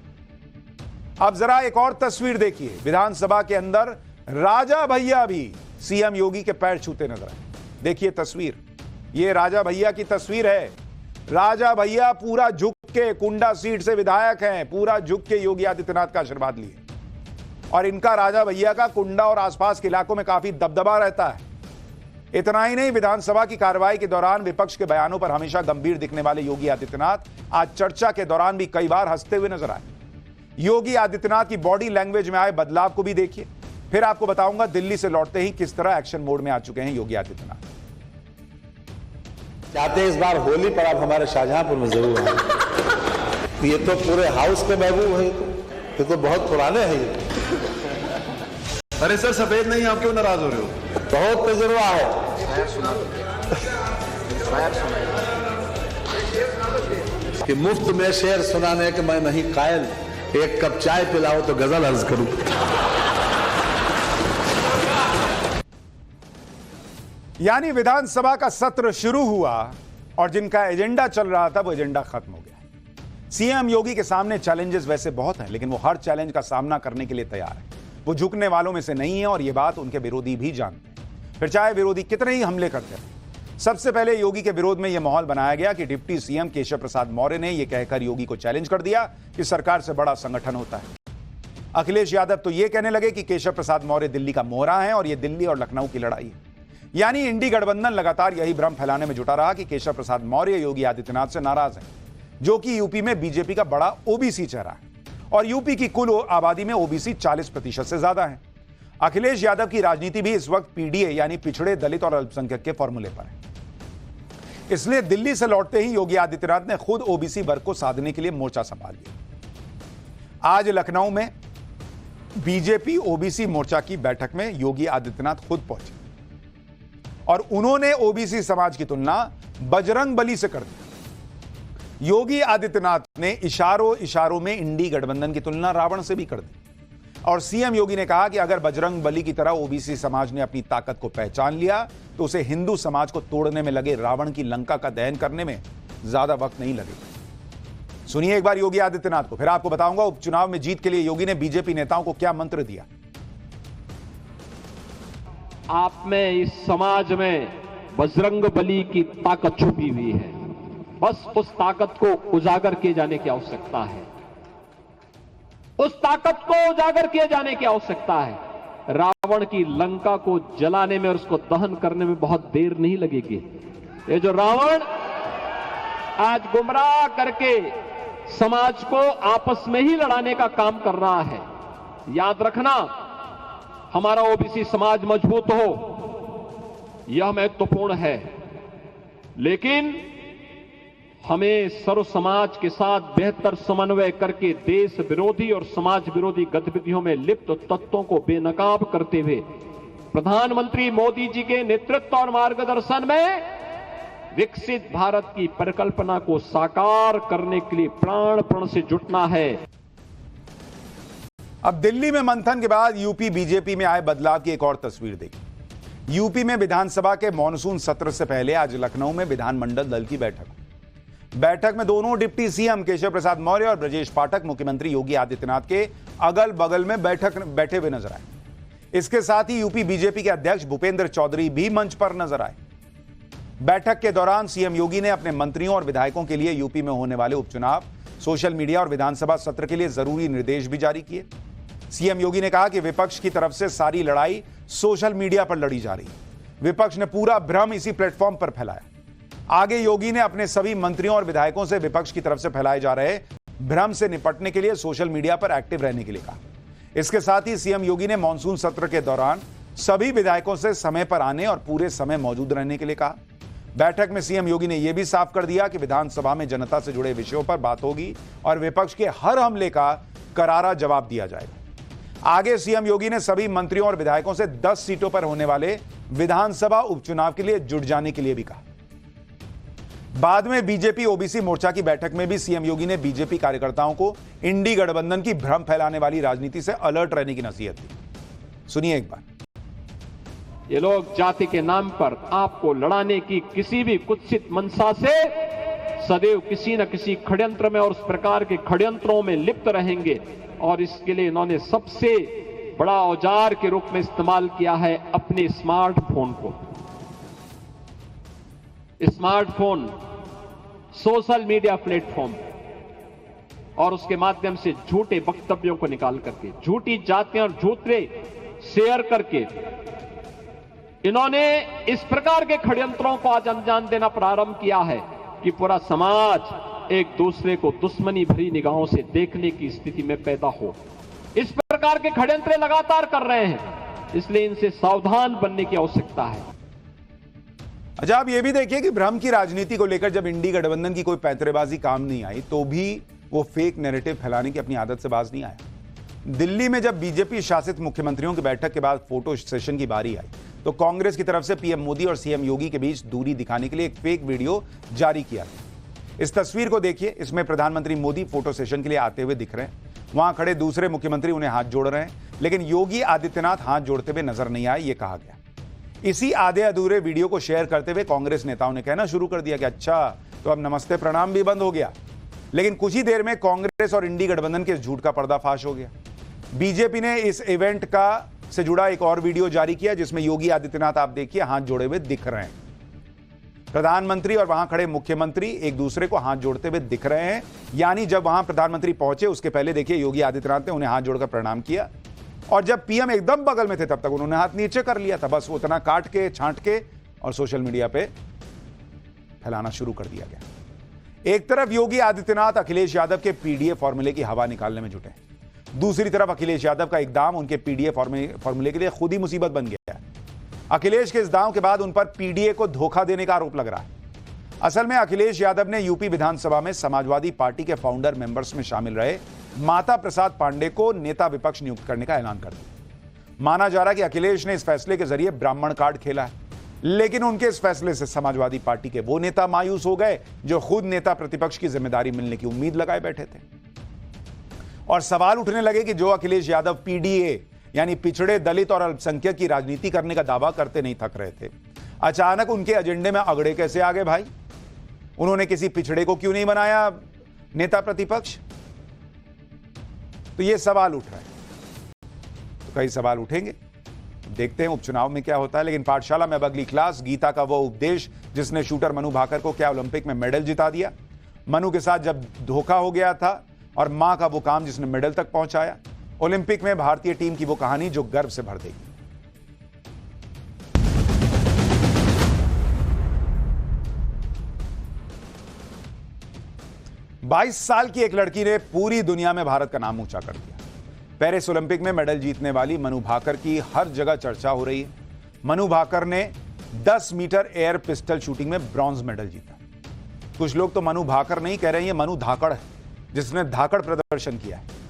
अब जरा एक और तस्वीर देखिए, विधानसभा के अंदर राजा भैया भी सीएम योगी के पैर छूते नजर आए। देखिए तस्वीर, ये राजा भैया की तस्वीर है। राजा भैया पूरा झुक के कुंडा सीट से विधायक हैं, पूरा झुक के योगी आदित्यनाथ का आशीर्वाद लिए। और इनका राजा भैया का कुंडा और आसपास के इलाकों में काफी दबदबा रहता है। इतना ही नहीं, विधानसभा की कार्रवाई के दौरान विपक्ष के बयानों पर हमेशा गंभीर दिखने वाले योगी आदित्यनाथ आज चर्चा के दौरान भी कई बार हंसते हुए नजर आए। योगी आदित्यनाथ की बॉडी लैंग्वेज में आए बदलाव को भी देखिए, फिर आपको बताऊंगा दिल्ली से लौटते ही किस तरह एक्शन मोड में आ चुके हैं योगी आदित्यनाथ। चाहते हैं इस बार होली पर आप हमारे शाहजहांपुर में जरूर आए। ये तो पूरे हाउस के महबूब है, ये तो बहुत पुराने हैं ये। अरे सर सफेद नहीं, आप क्यों नाराज हो रहे हो? बहुत तजुर्बा है। कि मुफ्त में शेर सुनाने के मैं नहीं कायल, एक कप चाय पिलाओ तो गजल अर्ज करूं। यानी विधानसभा का सत्र शुरू हुआ और जिनका एजेंडा चल रहा था वो एजेंडा खत्म हो गया। सीएम योगी के सामने चैलेंजेस वैसे बहुत हैं, लेकिन वो हर चैलेंज का सामना करने के लिए तैयार है। वो झुकने वालों में से नहीं है और ये बात उनके विरोधी भी जानते हैं, फिर चाहे विरोधी कितने ही हमले करते हैं। सबसे पहले योगी के विरोध में यह माहौल बनाया गया कि डिप्टी सीएम केशव प्रसाद मौर्य ने यह कहकर योगी को चैलेंज कर दिया कि सरकार से बड़ा संगठन होता है। अखिलेश यादव तो यह कहने लगे कि केशव प्रसाद मौर्य दिल्ली का मोहरा है और यह दिल्ली और लखनऊ की लड़ाई है। यानी इंडी गठबंधन लगातार यही भ्रम फैलाने में जुटा रहा कि केशव प्रसाद मौर्य योगी आदित्यनाथ से नाराज हैं, जो कि यूपी में बीजेपी का बड़ा ओबीसी चेहरा है और यूपी की कुल आबादी में ओबीसी 40% से ज्यादा है। अखिलेश यादव की राजनीति भी इस वक्त पीडीए यानी पिछड़े, दलित और अल्पसंख्यक के फॉर्मूले पर है। इसलिए दिल्ली से लौटते ही योगी आदित्यनाथ ने खुद ओबीसी वर्ग को साधने के लिए मोर्चा संभाल लिया। आज लखनऊ में बीजेपी ओबीसी मोर्चा की बैठक में योगी आदित्यनाथ खुद पहुंचे और उन्होंने ओबीसी समाज की तुलना बजरंगबली से कर दी। योगी आदित्यनाथ ने इशारों में इंडी गठबंधन की तुलना रावण से भी कर दी और सीएम योगी ने कहा कि अगर बजरंगबली की तरह ओबीसी समाज ने अपनी ताकत को पहचान लिया तो उसे हिंदू समाज को तोड़ने में लगे रावण की लंका का दहन करने में ज्यादा वक्त नहीं लगेगा। सुनिए एक बार योगी आदित्यनाथ को, फिर आपको बताऊंगा उपचुनाव में जीत के लिए योगी ने बीजेपी नेताओं को क्या मंत्र दिया। आप में, इस समाज में बजरंगबली की ताकत छुपी हुई है, बस उस ताकत को उजागर किए जाने की आवश्यकता है। उस ताकत को उजागर किए जाने की आवश्यकता है। रावण की लंका को जलाने में और उसको दहन करने में बहुत देर नहीं लगेगी। ये जो रावण आज गुमराह करके समाज को आपस में ही लड़ाने का काम कर रहा है, याद रखना, हमारा ओबीसी समाज मजबूत हो यह महत्वपूर्ण है, लेकिन हमें सर्व समाज के साथ बेहतर समन्वय करके देश विरोधी और समाज विरोधी गतिविधियों में लिप्त तत्वों को बेनकाब करते हुए प्रधानमंत्री मोदी जी के नेतृत्व और मार्गदर्शन में विकसित भारत की परिकल्पना को साकार करने के लिए प्राण से जुटना है। अब दिल्ली में मंथन के बाद यूपी बीजेपी में आए बदलाव की एक और तस्वीर देखी। यूपी में विधानसभा के मॉनसून सत्र से पहले आज लखनऊ में विधानमंडल दल की बैठक में दोनों डिप्टी सीएम केशव प्रसाद मौर्य और ब्रजेश पाठक मुख्यमंत्री योगी आदित्यनाथ के अगल बगल में बैठे हुए नजर आए। इसके साथ ही यूपी बीजेपी के अध्यक्ष भूपेंद्र चौधरी भी मंच पर नजर आए। बैठक के दौरान सीएम योगी ने अपने मंत्रियों और विधायकों के लिए यूपी में होने वाले उपचुनाव, सोशल मीडिया और विधानसभा सत्र के लिए जरूरी निर्देश भी जारी किए। सीएम योगी ने कहा कि विपक्ष की तरफ से सारी लड़ाई सोशल मीडिया पर लड़ी जा रही है। विपक्ष ने पूरा भ्रम इसी प्लेटफॉर्म पर फैलाया। आगे योगी ने अपने सभी मंत्रियों और विधायकों से विपक्ष की तरफ से फैलाए जा रहे भ्रम से निपटने के लिए सोशल मीडिया पर एक्टिव रहने के लिए कहा। इसके साथ ही सीएम योगी ने मॉनसून सत्र के दौरान सभी विधायकों से समय पर आने और पूरे समय मौजूद रहने के लिए कहा। बैठक में सीएम योगी ने यह भी साफ कर दिया कि विधानसभा में जनता से जुड़े विषयों पर बात होगी और विपक्ष के हर हमले का करारा जवाब दिया जाएगा। आगे सीएम योगी ने सभी मंत्रियों और विधायकों से 10 सीटों पर होने वाले विधानसभा उपचुनाव के लिए जुट जाने के लिए भी कहा। बाद में बीजेपी ओबीसी मोर्चा की बैठक में भी सीएम योगी ने बीजेपी कार्यकर्ताओं को इंडी गठबंधन की भ्रम फैलाने वाली राजनीति से अलर्ट रहने की नसीहत दी। सुनिए एक बार। ये लोग जाति के नाम पर आपको लड़ाने की किसी भी कुत्सित मंशा से सदैव किसी न किसी षड्यंत्र में और उस प्रकार के षड्यंत्रों में लिप्त रहेंगे और इसके लिए इन्होंने सबसे बड़ा औजार के रूप में इस्तेमाल किया है अपने स्मार्टफोन को। स्मार्टफोन सोशल मीडिया प्लेटफॉर्म, और उसके माध्यम से झूठे वक्तव्यों को निकाल करके, झूठी जातियां और झूठे शेयर करके इन्होंने इस प्रकार के षड्यंत्रों को आज अंजाम देना प्रारंभ किया है कि पूरा समाज एक दूसरे को दुश्मनी भरी निगाहों से देखने की स्थिति में पैदा हो। इस प्रकार के षड्यंत्र लगातार कर रहे हैं, इसलिए इनसे सावधान बनने की आवश्यकता है। अच्छा, आप ये भी देखिए कि भ्रम की राजनीति को लेकर जब इंडी गठबंधन की कोई पैंतरेबाजी काम नहीं आई तो भी वो फेक नैरेटिव फैलाने की अपनी आदत से बाज नहीं आया। दिल्ली में जब बीजेपी शासित मुख्यमंत्रियों की बैठक के बाद फोटो सेशन की बारी आई तो कांग्रेस की तरफ से पीएम मोदी और सीएम योगी के बीच दूरी दिखाने के लिए एक फेक वीडियो जारी किया गया। इस तस्वीर को देखिए, इसमें प्रधानमंत्री मोदी फोटो सेशन के लिए आते हुए दिख रहे हैं। वहां खड़े दूसरे मुख्यमंत्री उन्हें हाथ जोड़ रहे हैं, लेकिन योगी आदित्यनाथ हाथ जोड़ते हुए नजर नहीं आए, ये कहा गया। इसी आधे अधूरे वीडियो को शेयर करते हुए कांग्रेस नेताओं ने कहना शुरू कर दिया कि अच्छा, तो अब नमस्ते प्रणाम भी बंद हो गया। लेकिन कुछ ही देर में कांग्रेस और इंडी गठबंधन के झूठ का पर्दाफाश हो गया। बीजेपी ने इस इवेंट का से जुड़ा एक और वीडियो जारी किया जिसमें योगी आदित्यनाथ, आप देखिए, हाथ जोड़े हुए दिख रहे हैं। प्रधानमंत्री और वहां खड़े मुख्यमंत्री एक दूसरे को हाथ जोड़ते हुए दिख रहे हैं, यानी जब वहां प्रधानमंत्री पहुंचे उसके पहले देखिए योगी आदित्यनाथ ने उन्हें हाथ जोड़कर प्रणाम किया, और जब पीएम एकदम बगल में थे तब तक उन्होंने हाथ नीचे कर लिया था। बस उतना काट के छांट के और सोशल मीडिया पे फैलाना शुरू कर दिया गया। एक तरफ योगी आदित्यनाथ अखिलेश यादव के पीडीए फॉर्मूले की हवा निकालने में जुटे, दूसरी तरफ अखिलेश यादव का इकदाम उनके पीडीए फॉर्मूले के लिए खुद ही मुसीबत बन गया है। अखिलेश के इस दांव के बाद उन पर पीडीए को धोखा देने का आरोप लग रहा है। असल में अखिलेश यादव ने यूपी विधानसभा में समाजवादी पार्टी के फाउंडर मेंबर्स में शामिल रहे माता प्रसाद पांडे को नेता विपक्ष नियुक्त करने का ऐलान कर दिया। माना जा रहा है कि अखिलेश ने इस फैसले के जरिए ब्राह्मण कार्ड खेला है, लेकिन उनके इस फैसले से समाजवादी पार्टी के वो नेता मायूस हो गए जो खुद नेता प्रतिपक्ष की जिम्मेदारी मिलने की उम्मीद लगाए बैठे थे। और सवाल उठने लगे कि जो अखिलेश यादव पीडीए यानी पिछड़े, दलित और अल्पसंख्यक की राजनीति करने का दावा करते नहीं थक रहे थे, अचानक उनके एजेंडे में अगड़े कैसे आ गए भाई? उन्होंने किसी पिछड़े को क्यों नहीं बनाया नेता प्रतिपक्ष? तो ये सवाल उठ रहे हैं। तो कई सवाल उठेंगे, देखते हैं उपचुनाव में क्या होता है। लेकिन पाठशाला में अब अगली क्लास, गीता का वो उपदेश जिसने शूटर मनु भाकर को क्या ओलंपिक में मेडल जिता दिया, मनु के साथ जब धोखा हो गया था, और मां का वो काम जिसने मेडल तक पहुंचाया, ओलंपिक में भारतीय टीम की वो कहानी जो गर्व से भर देगी। बाईस साल की एक लड़की ने पूरी दुनिया में भारत का नाम ऊंचा कर दिया। पेरिस ओलंपिक में मेडल जीतने वाली मनु भाकर की हर जगह चर्चा हो रही है। मनु भाकर ने 10 मीटर एयर पिस्टल शूटिंग में ब्रॉन्ज मेडल जीता। कुछ लोग तो मनु भाकर नहीं कह रहे हैं, मनु धाकड़ है जिसने धाकड़ प्रदर्शन किया है।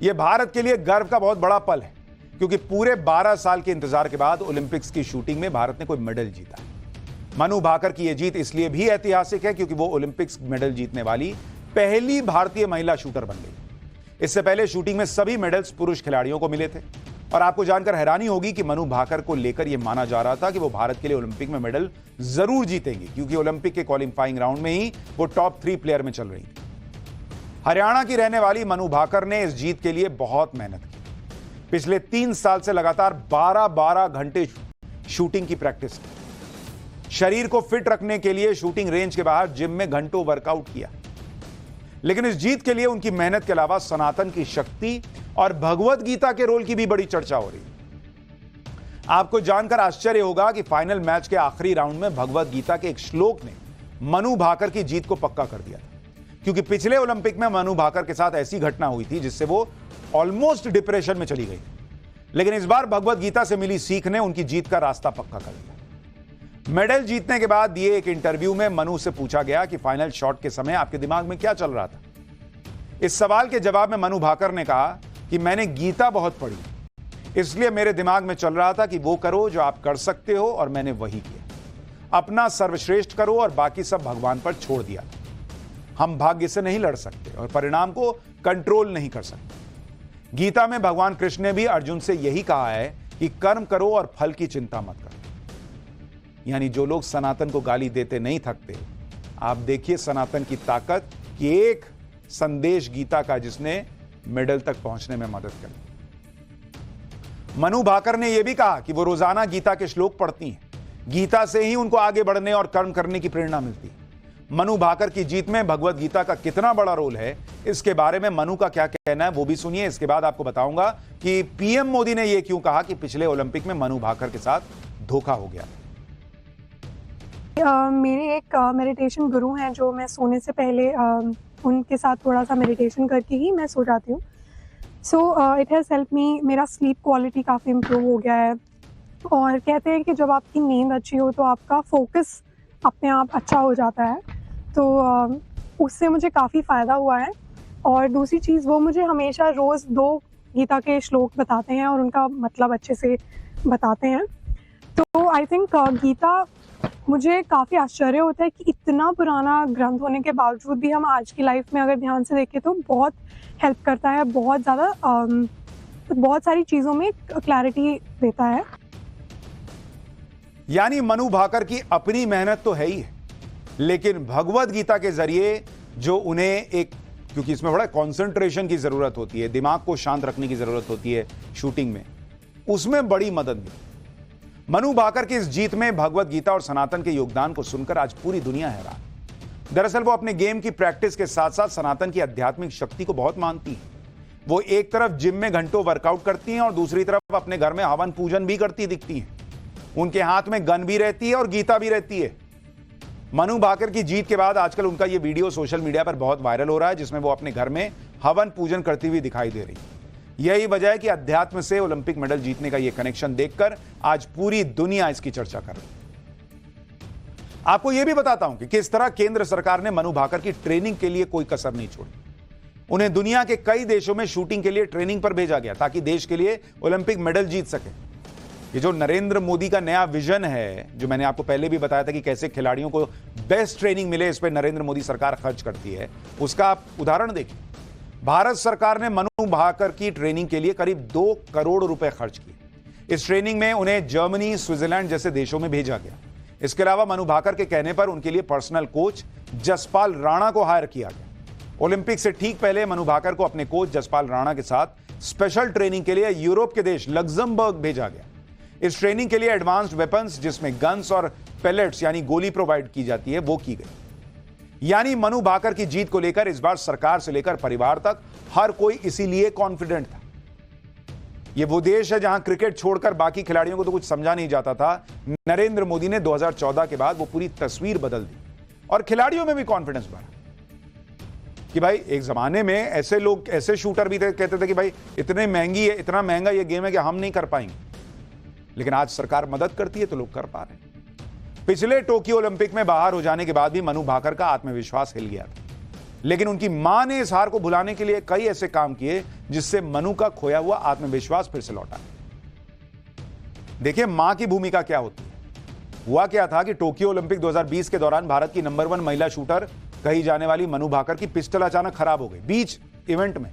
यह भारत के लिए गर्व का बहुत बड़ा पल है, क्योंकि पूरे 12 साल के इंतजार के बाद ओलंपिक्स की शूटिंग में भारत ने कोई मेडल जीता। मनु भाकर की यह जीत इसलिए भी ऐतिहासिक है क्योंकि वो ओलंपिक्स मेडल जीतने वाली पहली भारतीय महिला शूटर बन गई। इससे पहले शूटिंग में सभी मेडल्स पुरुष खिलाड़ियों को मिले थे। और आपको जानकर हैरानी होगी कि मनु भाकर को लेकर यह माना जा रहा था कि वो भारत के लिए ओलंपिक में मेडल जरूर जीतेंगी, क्योंकि ओलंपिक के क्वालिफाइंग राउंड में ही वो टॉप 3 प्लेयर में चल रही थी। हरियाणा की रहने वाली मनु भाकर ने इस जीत के लिए बहुत मेहनत की। पिछले 3 साल से लगातार 12-12 घंटे शूटिंग की प्रैक्टिस की। शरीर को फिट रखने के लिए शूटिंग रेंज के बाहर जिम में घंटों वर्कआउट किया। लेकिन इस जीत के लिए उनकी मेहनत के अलावा सनातन की शक्ति और भगवत गीता के रोल की भी बड़ी चर्चा हो रही है। आपको जानकर आश्चर्य होगा कि फाइनल मैच के आखिरी राउंड में भगवत गीता के एक श्लोक ने मनु भाकर की जीत को पक्का कर दिया था, क्योंकि पिछले ओलंपिक में मनु भाकर के साथ ऐसी घटना हुई थी जिससे वो ऑलमोस्ट डिप्रेशन में चली गई। लेकिन इस बार भगवत गीता से मिली सीख ने उनकी जीत का रास्ता पक्का कर दिया। मेडल जीतने के बाद दिए एक इंटरव्यू में मनु से पूछा गया कि फाइनल शॉट के समय आपके दिमाग में क्या चल रहा था। इस सवाल के जवाब में मनु भाकर ने कहा कि मैंने गीता बहुत पढ़ी, इसलिए मेरे दिमाग में चल रहा था कि वो करो जो आप कर सकते हो, और मैंने वही किया। अपना सर्वश्रेष्ठ करो और बाकी सब भगवान पर छोड़ दिया। हम भाग्य से नहीं लड़ सकते और परिणाम को कंट्रोल नहीं कर सकते। गीता में भगवान कृष्ण ने भी अर्जुन से यही कहा है कि कर्म करो और फल की चिंता मत करो। यानी जो लोग सनातन को गाली देते नहीं थकते, आप देखिए सनातन की ताकत कि एक संदेश गीता का जिसने मेडल तक पहुंचने में मदद करी। मनु भाकर ने यह भी कहा कि वो रोजाना गीता के श्लोक पढ़ती हैं। गीता से ही उनको आगे बढ़ने और कर्म करने की प्रेरणा मिलती है। मनु भाकर की जीत में भगवत गीता का कितना बड़ा रोल है, इसके बारे में मनु का क्या कहना है वो भी सुनिए। इसके बाद आपको बताऊंगा कि पीएम मोदी ने यह क्यों कहा कि पिछले ओलंपिक में मनु भाकर के साथ धोखा हो गया। मेरे एक मेडिटेशन गुरु हैं जो मैं सोने से पहले उनके साथ थोड़ा सा मेडिटेशन करके ही मैं सो जाती हूँ। So it has help me, मेरा स्लीप क्वालिटी काफ़ी इम्प्रूव हो गया है। और कहते हैं कि जब आपकी नींद अच्छी हो तो आपका फोकस अपने आप अच्छा हो जाता है, तो उससे मुझे काफ़ी फ़ायदा हुआ है। और दूसरी चीज़, वो मुझे हमेशा रोज़ 2 गीता के श्लोक बताते हैं और उनका मतलब अच्छे से बताते हैं। तो आई थिंक गीता, मुझे काफ़ी आश्चर्य होता है कि इतना पुराना ग्रंथ होने के बावजूद भी हम आज की लाइफ में अगर ध्यान से देखें तो बहुत हेल्प करता है, बहुत ज़्यादा बहुत सारी चीज़ों में क्लैरिटी देता है। यानी मनु भाकर की अपनी मेहनत तो है ही है, लेकिन भगवत गीता के जरिए जो उन्हें एक, क्योंकि इसमें बड़ा कंसंट्रेशन की जरूरत होती है, दिमाग को शांत रखने की जरूरत होती है शूटिंग में, उसमें बड़ी मदद मिली। मनु भाकर की इस जीत में भगवत गीता और सनातन के योगदान को सुनकर आज पूरी दुनिया हैरान। दरअसल वो अपने गेम की प्रैक्टिस के साथ साथ सनातन की आध्यात्मिक शक्ति को बहुत मानती है। वो एक तरफ जिम में घंटों वर्कआउट करती हैं और दूसरी तरफ अपने घर में हवन पूजन भी करती दिखती हैं। उनके हाथ में गन भी रहती है और गीता भी रहती है। मनु भाकर की जीत के बाद आजकल उनका ये वीडियो सोशल मीडिया पर बहुत वायरल हो रहा है, जिसमें वो अपने घर में हवन पूजन करती हुई दिखाई दे रही है। यही वजह है कि अध्यात्म से ओलंपिक मेडल जीतने का यह कनेक्शन देखकर आज पूरी दुनिया इसकी चर्चा कर रही है। आपको यह भी बताता हूं कि किस तरह केंद्र सरकार ने मनु भाकर की ट्रेनिंग के लिए कोई कसर नहीं छोड़ी। उन्हें दुनिया के कई देशों में शूटिंग के लिए ट्रेनिंग पर भेजा गया ताकि देश के लिए ओलंपिक मेडल जीत सके। ये जो नरेंद्र मोदी का नया विजन है, जो मैंने आपको पहले भी बताया था कि कैसे खिलाड़ियों को बेस्ट ट्रेनिंग मिले, इस पर नरेंद्र मोदी सरकार खर्च करती है, उसका आप उदाहरण देखिए। भारत सरकार ने मनु भाकर की ट्रेनिंग के लिए करीब 2 करोड़ रुपए खर्च किए। इस ट्रेनिंग में उन्हें जर्मनी, स्विट्जरलैंड जैसे देशों में भेजा गया। इसके अलावा मनु भाकर के कहने पर उनके लिए पर्सनल कोच जसपाल राणा को हायर किया गया। ओलंपिक से ठीक पहले मनु भाकर को अपने कोच जसपाल राणा के साथ स्पेशल ट्रेनिंग के लिए यूरोप के देश लग्जमबर्ग भेजा गया। इस ट्रेनिंग के लिए एडवांस्ड वेपन्स, जिसमें गन्स और पेलेट्स यानी गोली प्रोवाइड की जाती है, वो की गई। यानी मनु भाकर की जीत को लेकर इस बार सरकार से लेकर परिवार तक हर कोई इसीलिए कॉन्फिडेंट था। यह वो देश है जहां क्रिकेट छोड़कर बाकी खिलाड़ियों को तो कुछ समझा नहीं जाता था। नरेंद्र मोदी ने 2014 के बाद वो पूरी तस्वीर बदल दी और खिलाड़ियों में भी कॉन्फिडेंस बढ़ा कि भाई एक जमाने में ऐसे लोग, ऐसे शूटर भी थे, कहते थे कि भाई इतने महंगी है, इतना महंगा ये गेम है कि हम नहीं कर पाएंगे, लेकिन आज सरकार मदद करती है तो लोग कर पा रहे हैं। पिछले टोक्यो ओलंपिक में बाहर हो जाने के बाद भी मनु भाकर का आत्मविश्वास हिल गया था, लेकिन उनकी मां ने इस हार को भुलाने के लिए कई ऐसे काम किए जिससे मनु का खोया हुआ आत्मविश्वास फिर से लौटा। देखिए मां की भूमिका क्या होती है। हुआ क्या था कि टोक्यो ओलंपिक 2020 के दौरान भारत की नंबर 1 महिला शूटर कही जाने वाली मनु भाकर की पिस्टल अचानक खराब हो गई बीच इवेंट में।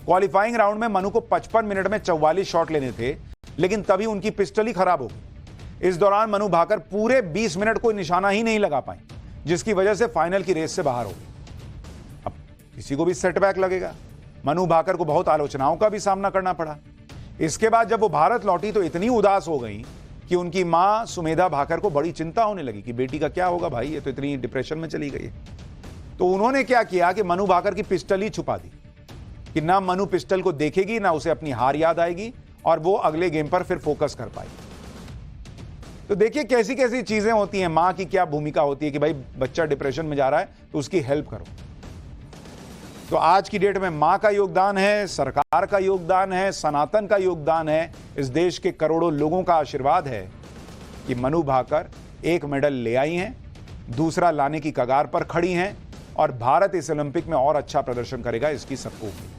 क्वालिफाइंग राउंड में मनु को 55 मिनट में 44 शॉट लेने थे, लेकिन तभी उनकी पिस्टल ही खराब हो गई। इस दौरान मनु भाकर पूरे 20 मिनट कोई निशाना ही नहीं लगा पाई, जिसकी वजह से फाइनल की रेस से बाहर हो गई। अब किसी को भी सेटबैक लगेगा। मनु भाकर को बहुत आलोचनाओं का भी सामना करना पड़ा। इसके बाद जब वो भारत लौटी तो इतनी उदास हो गई कि उनकी मां सुमेधा भाकर को बड़ी चिंता होने लगी कि बेटी का क्या होगा, भाई ये तो इतनी डिप्रेशन में चली गई है। तो उन्होंने क्या किया कि मनु भाकर की पिस्टल ही छुपा दी कि ना मनु पिस्टल को देखेगी, ना उसे अपनी हार याद आएगी और वो अगले गेम पर फिर फोकस कर पाएगी। तो देखिए कैसी कैसी चीजें होती हैं। मां की क्या भूमिका होती है कि भाई बच्चा डिप्रेशन में जा रहा है तो उसकी हेल्प करो। तो आज की डेट में मां का योगदान है, सरकार का योगदान है, सनातन का योगदान है, इस देश के करोड़ों लोगों का आशीर्वाद है कि मनु भाकर एक मेडल ले आई हैं, दूसरा लाने की कगार पर खड़ी हैं और भारत इस ओलंपिक में और अच्छा प्रदर्शन करेगा, इसकी सबको उम्मीद है।